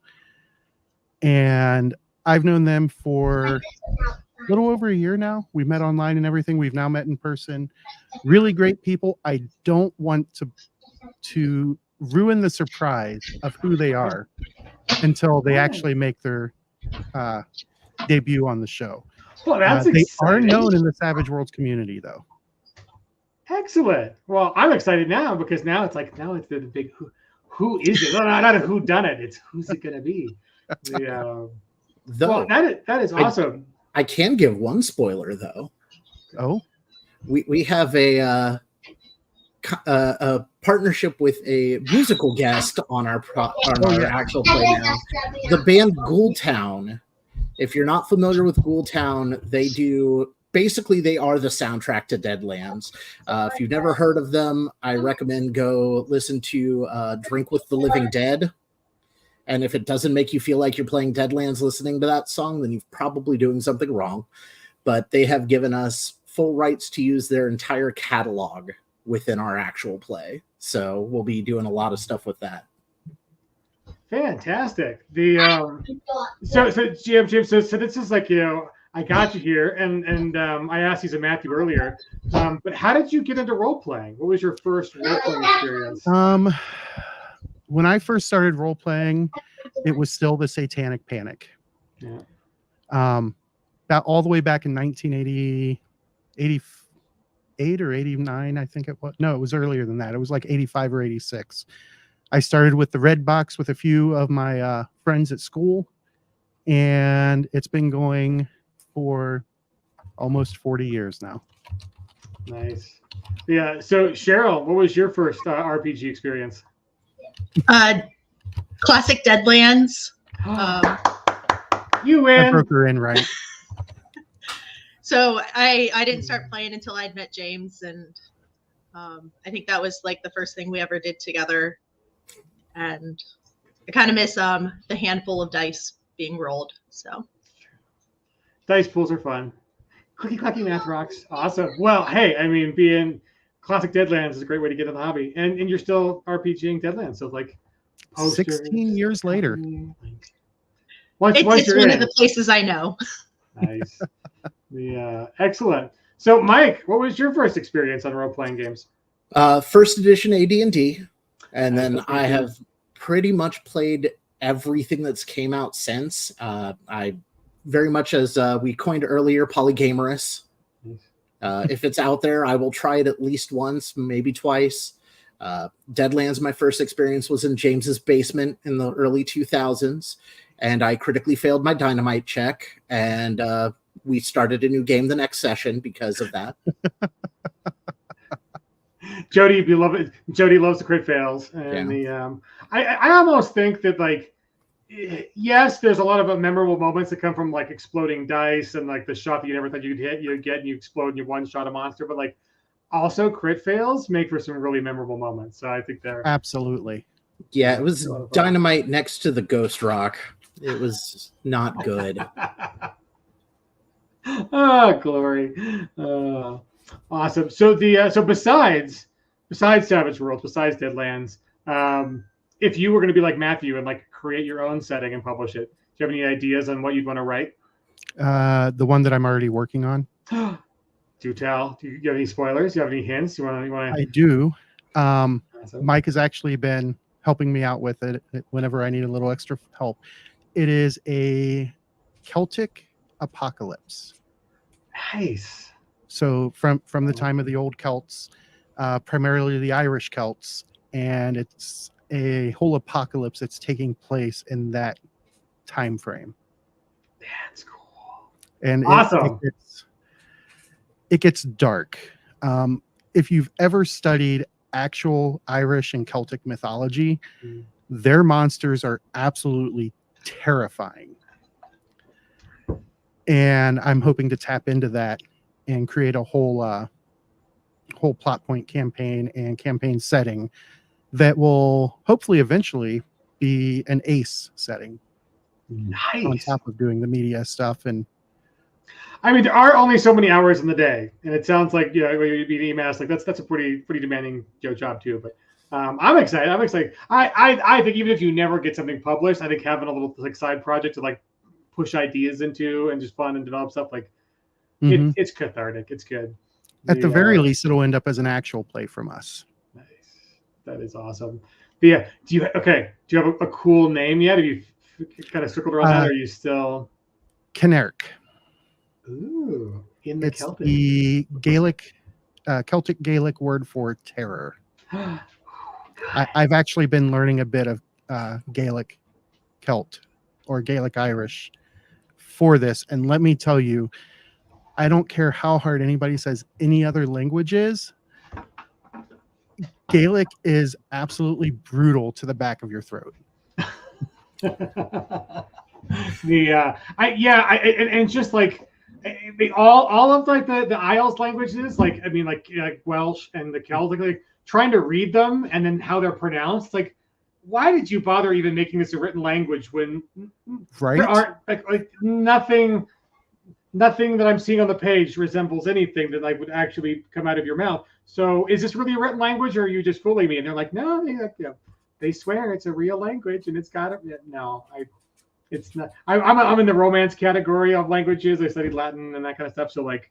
and I've known them for a little over a year now. We met online and everything. We've now met in person. Really great people. I don't want to ruin the surprise of who they are until they actually make their debut on the show. Well, that's they are exciting. known in the Savage Worlds community, though. Excellent. Well, I'm excited now because now it's the big who is it? No, not a who done it. It's who's it going to be? Though Well, that is awesome. I can give one spoiler though. Oh, We have a partnership with a musical guest on our actual play now. The band Ghoultown. If you're not familiar with Ghoultown, they are the soundtrack to Deadlands. If you've never heard of them, I recommend go listen to Drink with the Living Dead. And if it doesn't make you feel like you're playing Deadlands listening to that song, then you're probably doing something wrong. But they have given us full rights to use their entire catalog within our actual play. So we'll be doing a lot of stuff with that. Fantastic. The so GM Jim, so this is like, I got you here, and I asked these of Matthew earlier. But how did you get into role playing? What was your first role playing experience? When I first started role playing, it was still the Satanic Panic. Yeah. About all the way back in 1980, 88 or 89, I think it was. No, it was earlier than that. It was like 85 or 86. I started with the Red Box with a few of my friends at school, and it's been going for almost 40 years now. Nice. Yeah. So Cheryl, what was your first RPG experience? Classic Deadlands. You I win. broke her in, right? So I didn't start playing until I'd met James, and I think that was like the first thing we ever did together. And I kind of miss the handful of dice being rolled. So Dice pools are fun. Clicky clacky math rocks. Awesome. Well, hey, I mean, being Classic Deadlands is a great way to get in the hobby, and you're still RPGing Deadlands, so like posters, 16 years later. Once it's you're one in. of the places I know. Nice. Excellent. So, Mike, what was your first experience on role-playing games? First edition AD&D, and then That's I good. have pretty much played everything that's came out since. I very much, as we coined earlier, polygamorous. If it's out there, I will try it at least once, maybe twice. Deadlands, my first experience was in James's basement in the early 2000s, and I critically failed my dynamite check, and we started a new game the next session because of that. Jody, you love it. Jody loves the crit fails, and I almost think that, like, yes, there's a lot of memorable moments that come from like exploding dice and like the shot that you never thought you'd hit, you get and you explode and you one shot a monster, but like also crit fails make for some really memorable moments. So I think they're Absolutely. Yeah, it was dynamite next to the ghost rock. It was not good. Oh, glory. Awesome. So so besides Savage Worlds, besides Deadlands, if you were going to be like Matthew and like create your own setting and publish it, do you have any ideas on what you'd want to write? The one that I'm already working on. Do tell. Do you have any spoilers? Do you have any hints? You want to? I do. Awesome. Mike has actually been helping me out with it whenever I need a little extra help. It is a Celtic apocalypse. Nice. So from the time of the old Celts, primarily the Irish Celts, and it's a whole apocalypse that's taking place in that time frame. That's cool. And Awesome. it gets dark. If you've ever studied actual Irish and Celtic mythology, their monsters are absolutely terrifying. And I'm hoping to tap into that and create a whole plot point campaign and campaign setting that will hopefully eventually be an ace setting. Nice. On top of doing the media stuff. And I mean, there are only so many hours in the day, and it sounds like you'd be EMS, like that's a pretty demanding job too. But I'm excited. I think even if you never get something published, I think having a little like side project to like push ideas into and just fun and develop stuff like it's cathartic. It's good. At the very least, it'll end up as an actual play from us. Nice. That is awesome. But yeah, do you have a cool name yet? Have you kind of circled around that, or are you still Keneric? Ooh, in the It's Celtic. the Gaelic, Celtic Gaelic word for terror. I've actually been learning a bit of Gaelic Celt or Gaelic Irish for this, and let me tell you, I don't care how hard anybody says any other language is. Gaelic is absolutely brutal to the back of your throat. And just like all of like the Isles languages, like I mean like Welsh and the Celtic, like trying to read them and then how they're pronounced, like why did you bother even making this a written language when there aren't like nothing that I'm seeing on the page resembles anything that like would actually come out of your mouth. So is this really a written language, or are you just fooling me? And they're like, no, they swear it's a real language and it's got it. No, It's not. I'm in the romance category of languages. I studied Latin and that kind of stuff. So like,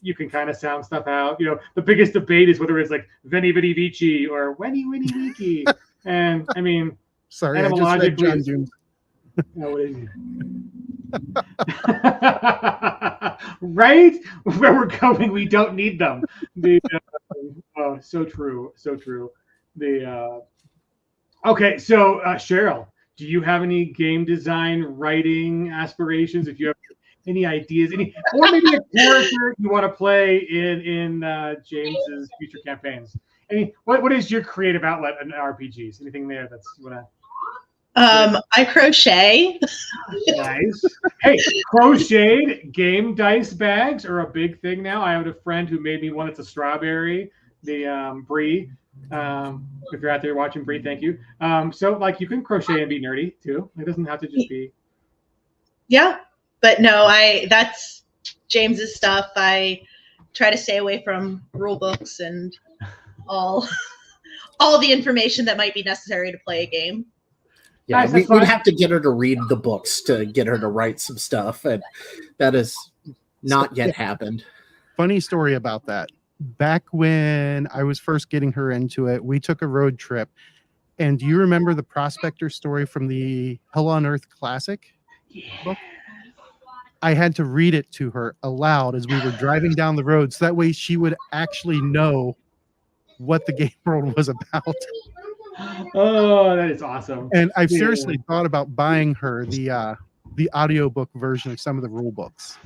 you can kind of sound stuff out. You know, the biggest debate is whether it's like Veni Vidi Vici or Weni Winnie Wiki. And I mean, Sorry, I just read John Doom's. what is it? Right? Where we're going, we don't need them. So true. So true. Okay, so Cheryl, do you have any game design writing aspirations? If you have any ideas, or maybe a character you want to play in James's future campaigns? What is your creative outlet in RPGs? Anything there that's you want to? I crochet. Nice. Hey, crocheted game dice bags are a big thing now. I have a friend who made me one. It's a strawberry. The Bree. If you're out there watching, Bree, thank you. So like you can crochet and be nerdy too. It doesn't have to just be. Yeah, but no, that's James's stuff. I try to stay away from rule books and all the information that might be necessary to play a game. Yeah, Nice, we'd have to get her to read the books to get her to write some stuff, and that has not yet happened. Funny story about that. Back when I was first getting her into it, we took a road trip. And do you remember the Prospector story from the Hell on Earth Classic book? I had to read it to her aloud as we were driving down the road, so that way she would actually know what the game world was about. Oh, that is awesome. And I've seriously thought about buying her the audiobook version of some of the rule books.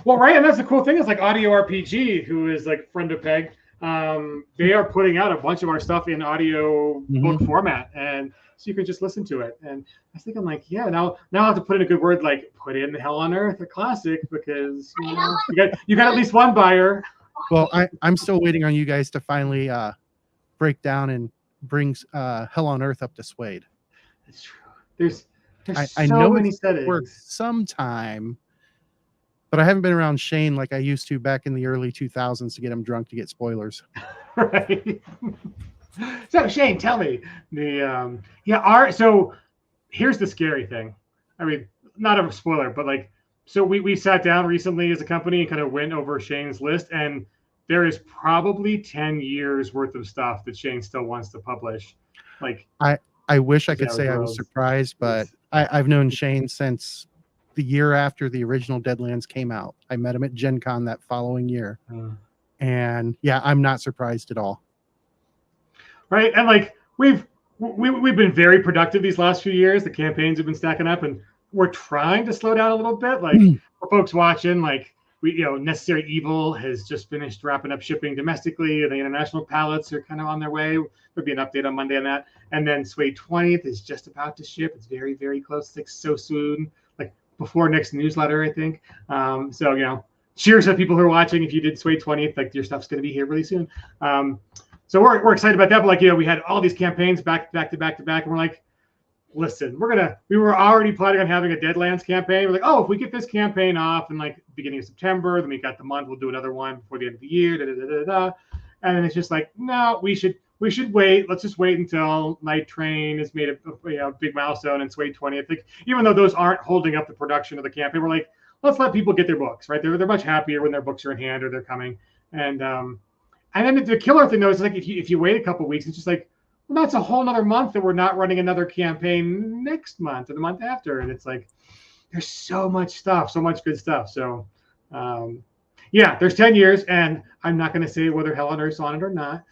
Well, right, and that's the cool thing is like Audio RPG, who is like friend of Peg. They are putting out a bunch of our stuff in audio book format, and so you can just listen to it. And I was thinking, like, yeah, now I have to put in a good word, like put in the Hell on Earth, a classic, because you got at least one buyer. Well, I'm still waiting on you guys to finally break down and bring Hell on Earth up to Suede. That's true. There's I so know many it's settings. work sometime, but I haven't been around Shane like I used to back in the early 2000s to get him drunk to get spoilers. Right. So Shane, tell me so here's the scary thing. I mean, not a spoiler, but like, so we sat down recently as a company and kind of went over Shane's list, and there is probably 10 years worth of stuff that Shane still wants to publish. Like, I wish I could say I was surprised, but I've known Shane since the year after the original Deadlands came out. I met him at Gen Con that following year. And yeah, I'm not surprised at all. Right. And like we've been very productive these last few years. The campaigns have been stacking up, and we're trying to slow down a little bit. Like for folks watching, like Necessary Evil has just finished wrapping up shipping domestically, and the international pallets are kind of on their way. There'll be an update on Monday on that. And then Suede 20th is just about to ship. It's very, very close. Like so soon, like before next newsletter, I think. So, cheers to people who are watching. If you did Suede 20th, like your stuff's going to be here really soon. So we're excited about that. But like, we had all these campaigns back to back, and we're like, listen, we were already planning on having a Deadlands campaign. We're like, oh, if we get this campaign off in like beginning of September, then we got the month, we'll do another one before the end of the year. And then it's just like, no, we should wait. Let's just wait until Night Train has made a big milestone and Suede 20th. Like, even though those aren't holding up the production of the campaign, we're like, let's let people get their books, right? They're much happier when their books are in hand or they're coming. And then the killer thing though is like if you wait a couple of weeks, it's just like, well, that's a whole nother month that we're not running another campaign next month or the month after. And it's like, there's so much stuff, so much good stuff. So, there's 10 years, and I'm not going to say whether Hell on Earth's on it or not.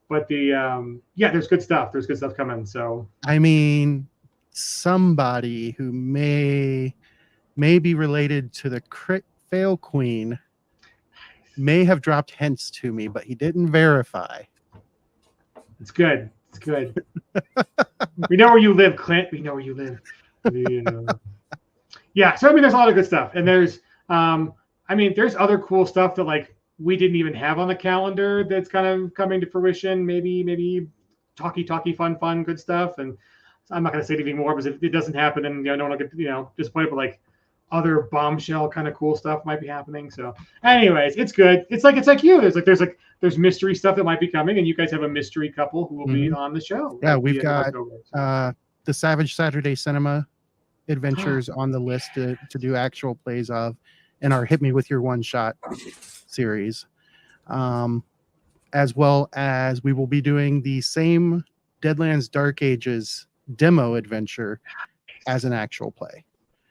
But there's good stuff. There's good stuff coming. So, I mean, somebody who may be related to the Crit Fail Queen may have dropped hints to me, but he didn't verify. It's good. It's good. We know where you live, Clint. We know where you live. So I mean, there's a lot of good stuff, and there's there's other cool stuff that like we didn't even have on the calendar that's kind of coming to fruition. Maybe talky fun good stuff. And I'm not going to say anything more because if it doesn't happen, then no one will get disappointed. But like other bombshell kind of cool stuff might be happening. So, anyways, it's good. It's like you. There's mystery stuff that might be coming, and you guys have a mystery couple who will be on the show. Yeah, we've got the Savage Saturday Cinema adventures on the list to do actual plays of in our Hit Me With Your One Shot series. As well as we will be doing the same Deadlands Dark Ages demo adventure as an actual play.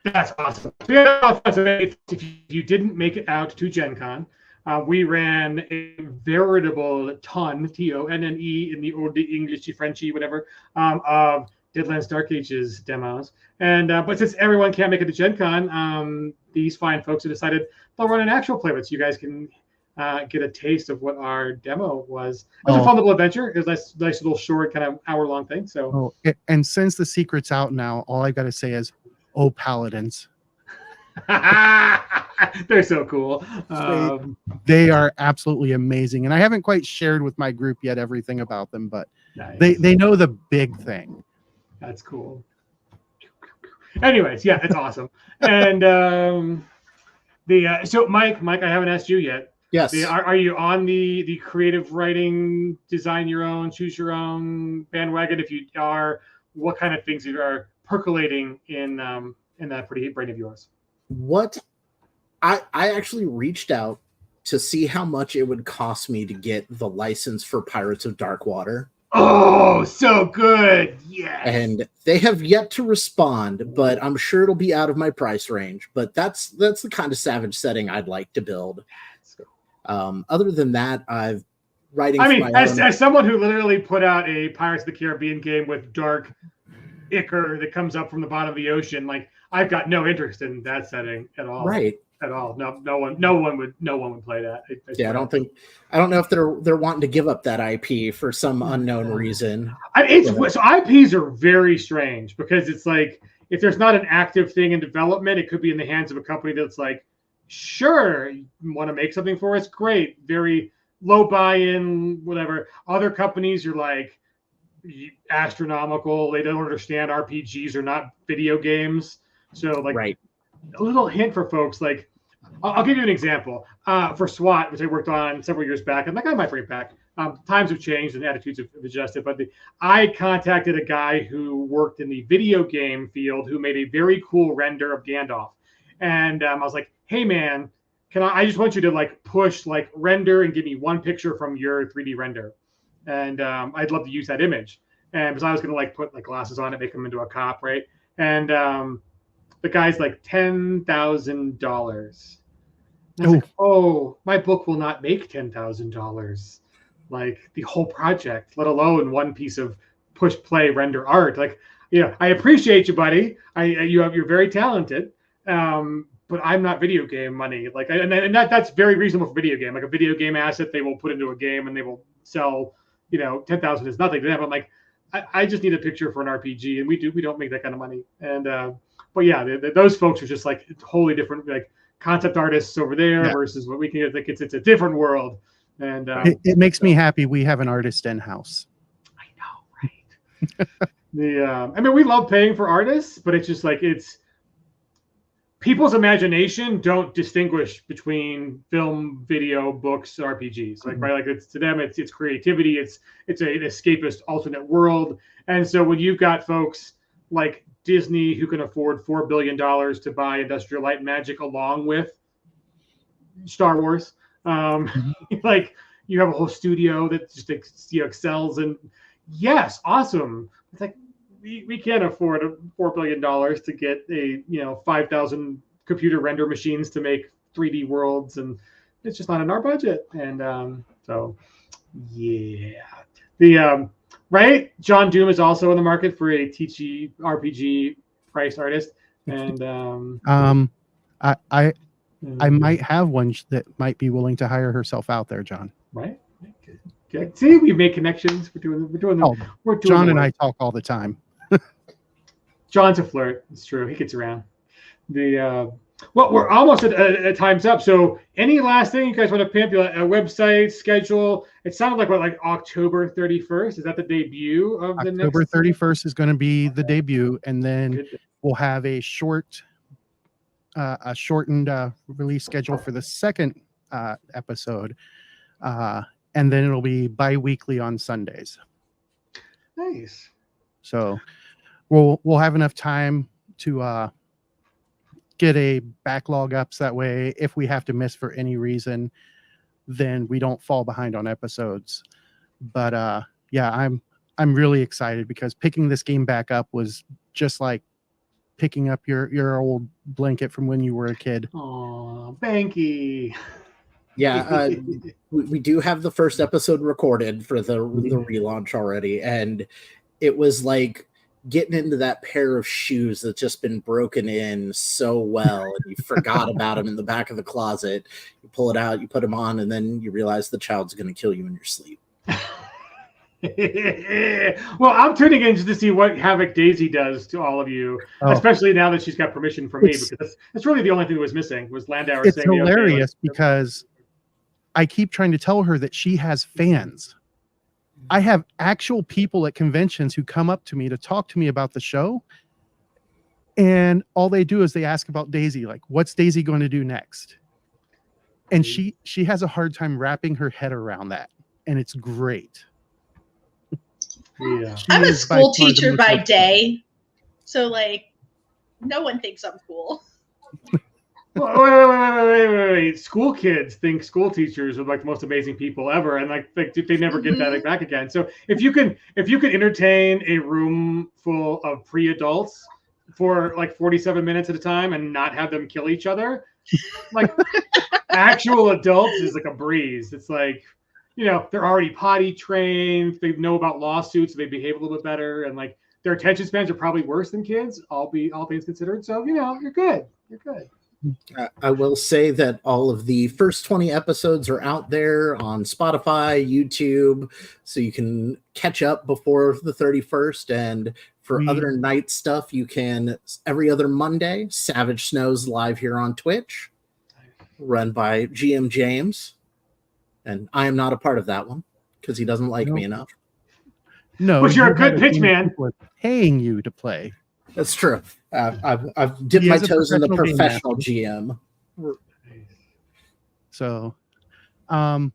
That's awesome. Yeah, if you didn't make it out to Gen Con, we ran a veritable ton, T-O-N-N-E, in the old English, Frenchy, whatever, of Deadlands Dark Ages demos. And but since everyone can't make it to Gen Con, these fine folks have decided they'll run an actual play with, so you guys can get a taste of what our demo was. It was a fun little adventure. It was a nice little short, kind of hour-long thing. So, and since the secret's out now, all I got to say is, oh, Paladins. They're so cool. They are absolutely amazing. And I haven't quite shared with my group yet everything about them, but nice. they know the big thing. That's cool. Anyways, yeah, it's awesome. And so Mike, I haven't asked you yet. Yes. Are you on the creative writing, design your own, choose your own bandwagon? If you are, what kind of things are percolating in that pretty brain of yours? What I actually reached out to see how much it would cost me to get the license for Pirates of Darkwater. Oh, so good. Yes. And they have yet to respond, but I'm sure it'll be out of my price range. But that's the kind of savage setting I'd like to build. Other than that, I've writing. I mean, as someone who literally put out a Pirates of the Caribbean game with dark ichor that comes up from the bottom of the ocean, like I've got no interest in that setting at all. Right. At all. No one would play that. I don't know if they're wanting to give up that IP for some unknown reason. So IPs are very strange because it's like if there's not an active thing in development, it could be in the hands of a company that's like, sure, you want to make something for us? Great. Very low buy-in, whatever. Other companies are like astronomical. They don't understand RPGs are not video games. So like right. A little hint for folks, like I'll give you an example. For SWAT, which I worked on several years back, and like I might bring it back. Times have changed and attitudes have adjusted, but I contacted a guy who worked in the video game field who made a very cool render of Gandalf. And I was like, hey man, I just want you to like push like render and give me one picture from your 3D render. And I'd love to use that image. And because I was going to like put like glasses on it, make him into a cop, right? And the guy's like $10,000. I was like, oh, my book will not make $10,000. Like the whole project, let alone one piece of push play render art. Like, I appreciate you, buddy. You're very talented. But I'm not video game money. Like, and that's very reasonable for video game. Like a video game asset, they will put into a game and they will sell. 10,000 is nothing to them. I'm like, I just need a picture for an RPG, and we don't make that kind of money. And but yeah, those folks are just like wholly different, like concept artists over there versus what we can get. Like it's a different world. And it makes me happy we have an artist in house. I know, right? I mean, we love paying for artists, but it's just like people's imagination don't distinguish between film, video, books, RPGs. Like right, like it's to them, it's creativity. It's an escapist alternate world. And so when you've got folks like Disney who can afford $4 billion to buy Industrial Light and Magic along with Star Wars, like you have a whole studio that just excels. And yes, awesome. It's like we can't afford $4 billion to get 5,000 computer render machines to make 3D worlds, and it's just not in our budget. And so, yeah, right. John Doom is also in the market for a TG RPG priced artist, and I might have one that might be willing to hire herself out there, John. Right. Good. See, we make connections. We're doing. John and I talk all the time. John's a flirt. It's true. He gets around. Well, we're almost at time's up. So, any last thing you guys want to pimp? A website schedule? It sounded like October 31st. Is that the debut of the next? October 31st is going to be the debut, and then we'll have a shortened release schedule for the second episode, and then it'll be bi-weekly on Sundays. Nice. So we'll have enough time to get a backlog up, so that way if we have to miss for any reason, then we don't fall behind on episodes. But yeah, I'm really excited because picking this game back up was just like picking up your old blanket from when you were a kid. Oh, Banky. Yeah, we do have the first episode recorded for the relaunch already, and it was like getting into that pair of shoes that's just been broken in so well, and you forgot about them in the back of the closet. You pull it out, you put them on, and then you realize the child's going to kill you in your sleep. Well, I'm tuning in just to see what Havoc Daisy does to all of you, especially now that she's got permission from me, because that's really the only thing that was missing was Landauer It's saying hilarious because I keep trying to tell her that she has fans. I have actual people at conventions who come up to me to talk to me about the show, and all they do is they ask about Daisy, like, what's Daisy going to do next? And she has a hard time wrapping her head around that, and it's great. Yeah. I'm a school teacher by day, so like no one thinks I'm cool. Wait. School kids think school teachers are like the most amazing people ever, and like they never get that back again. So if you can entertain a room full of pre-adults for like 47 minutes at a time and not have them kill each other, like actual adults is like a breeze. It's like, you know, they're already potty trained, they know about lawsuits, they behave a little bit better, and like their attention spans are probably worse than kids, all things considered. So, you know, you're good. I will say that all of the first 20 episodes are out there on Spotify, YouTube, so you can catch up before the 31st. And for other night stuff, you can every other Monday, Savage Snows live here on Twitch, run by GM James. And I am not a part of that one because he doesn't like me enough. No, but you're a good pitch man. Paying you to play. That's true. I've dipped my toes in the professional GM. So, I'm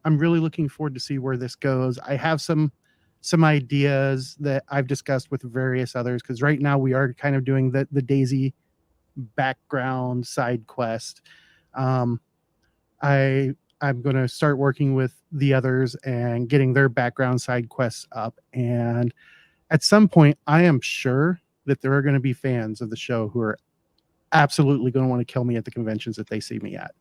really looking forward to see where this goes. I have some ideas that I've discussed with various others, because right now we are kind of doing the Daisy background side quest. I'm going to start working with the others and getting their background side quests up. And at some point, I am sure that there are going to be fans of the show who are absolutely going to want to kill me at the conventions that they see me at.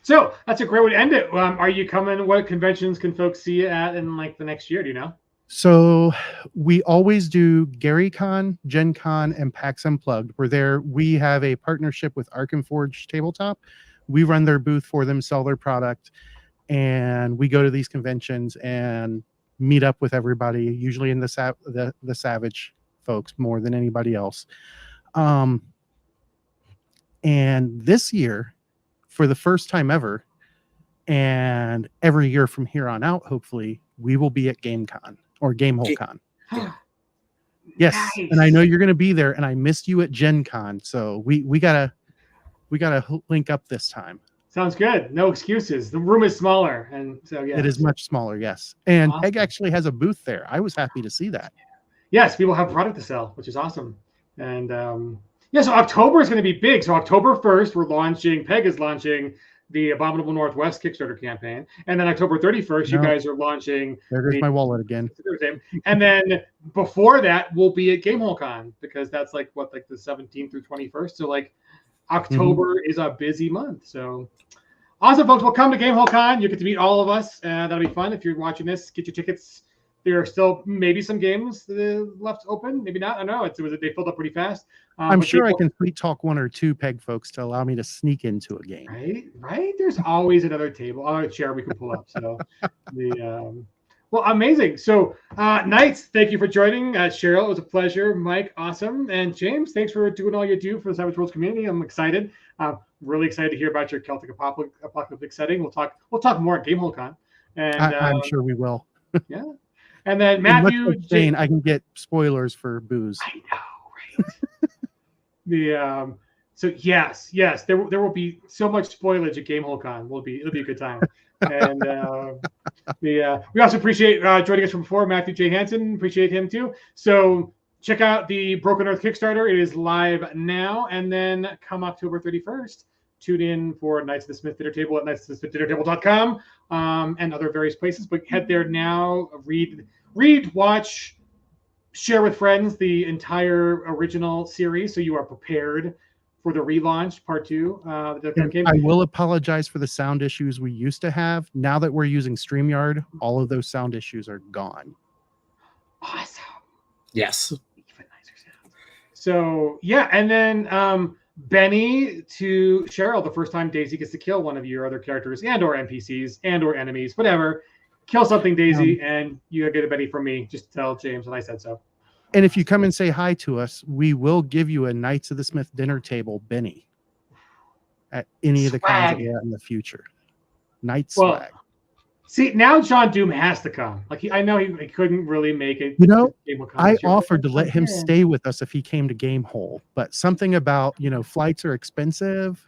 So that's a great way to end it. Are you coming? What conventions can folks see you at in like the next year? Do you know? So we always do GaryCon, Gen Con, and PAX Unplugged. We have a partnership with Arkham Forge Tabletop. We run their booth for them, sell their product, and we go to these conventions and meet up with everybody, usually in the Savage folks more than anybody else. And this year, for the first time ever, and every year from here on out, hopefully, we will be at GameCon or GameholeCon. Yes, nice. And I know you're going to be there, and I missed you at Gen Con, so we gotta link up this time. Sounds good. No excuses. The room is smaller, and so yeah, it is much smaller. Yes, and awesome. Peg actually has a booth there. I was happy to see that. Yes, people have product to sell, which is awesome. And yeah, so October is going to be big. So October 1st, Peg is launching the Abominable Northwest Kickstarter campaign, and then October 31st, you guys are launching. There goes my wallet again. And then before that, we'll be at GameholeCon, because that's like the 17th through 21st. So like October is a busy month. So awesome, folks. We'll come to GameholeCon. You get to meet all of us. That'll be fun. If you're watching this, get your tickets. There are still maybe some games left open. Maybe not. I don't know. They filled up pretty fast. I'm sure I can sweet talk one or two Peg folks to allow me to sneak into a game. Right. There's always another chair we can pull up. So well, amazing. So Knights, thank you for joining. Cheryl, it was a pleasure. Mike, awesome. And James, thanks for doing all you do for the Savage Worlds community. I'm excited. Really excited to hear about your Celtic apocalyptic setting. We'll talk more at GameholeCon. And I'm sure we will. Yeah. And then Matthew, Jane, I can get spoilers for booze. I know, right? So yes, there will be so much spoilage at GameholeCon. It'll be a good time. And we also appreciate joining us from before, Matthew J. Hansen. Appreciate him too. So check out the Broken Earth Kickstarter. It is live now. And then come October 31st, tune in for Knights of the Smith Dinner Table at knightsofthesmithdinnertable.com and other various places. But head there now, read, watch, share with friends the entire original series so you are prepared for the relaunch, part 2. I will apologize for the sound issues we used to have. Now that we're using StreamYard, all of those sound issues are gone. Awesome. Yes. Even nicer sound. So, yeah, and then Benny to Cheryl, the first time Daisy gets to kill one of your other characters and or NPCs and or enemies, whatever. Kill something, Daisy, and you get a Benny from me. Just tell James that I said so. And if you come and say hi to us, we will give you a Knights of the Smith dinner table Benny at any of the cons that we're at in the future. Night swag. See, now John Doom has to come. Like I know he couldn't really make it. You know, I offered to let him stay with us if he came to Gamehole, but something about, flights are expensive.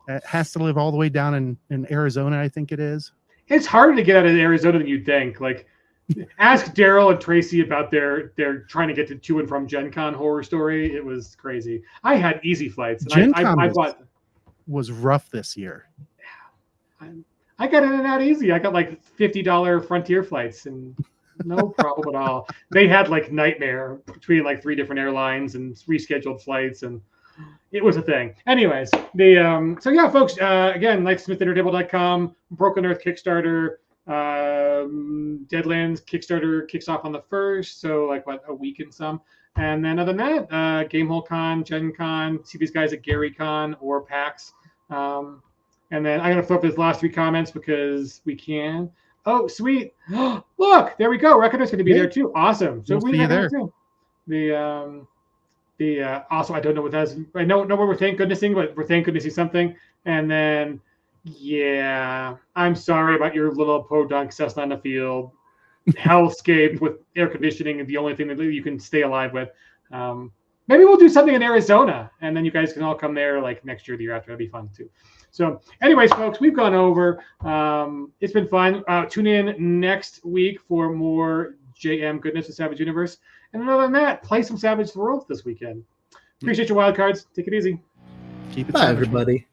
It has to live all the way down in Arizona, I think it is. It's harder to get out of Arizona than you'd think. Like, ask Daryl and Tracy about their trying to get to and from Gen Con horror story. It was crazy. I had easy flights. And Gen Con was rough this year. I got in and out easy. I got like $50 Frontier flights and no problem at all. They had like nightmare between like 3 different airlines and rescheduled flights, and it was a thing. Anyways, so yeah, folks, again, knightsofthesmithdinnertable.com, Broken Earth Kickstarter, Deadlands Kickstarter kicks off on the 1st, so like a week and some. And then other than that, Gamehole Con, Gen Con, see these guys at Gary Con or PAX. And then I'm going to throw up these last 3 comments because we can. Oh, sweet. Look, there we go. Reckoner's going to be there too. Awesome. So we'll see you there. Too. Also, I don't know what that is. I know what we're thank goodnessing, but we're thank goodnessing something. And then, yeah, I'm sorry about your little podunk Cessna in the field. Hellscape with air conditioning is the only thing that you can stay alive with. Maybe we'll do something in Arizona, and then you guys can all come there like next year or the year after. That'd be fun too. So anyways, folks, we've gone over. It's been fun. Tune in next week for more JM goodness of Savage Universe. And other than that, play some Savage Worlds this weekend. Appreciate your wild cards. Take it easy. Keep it Bye, savage. everybody.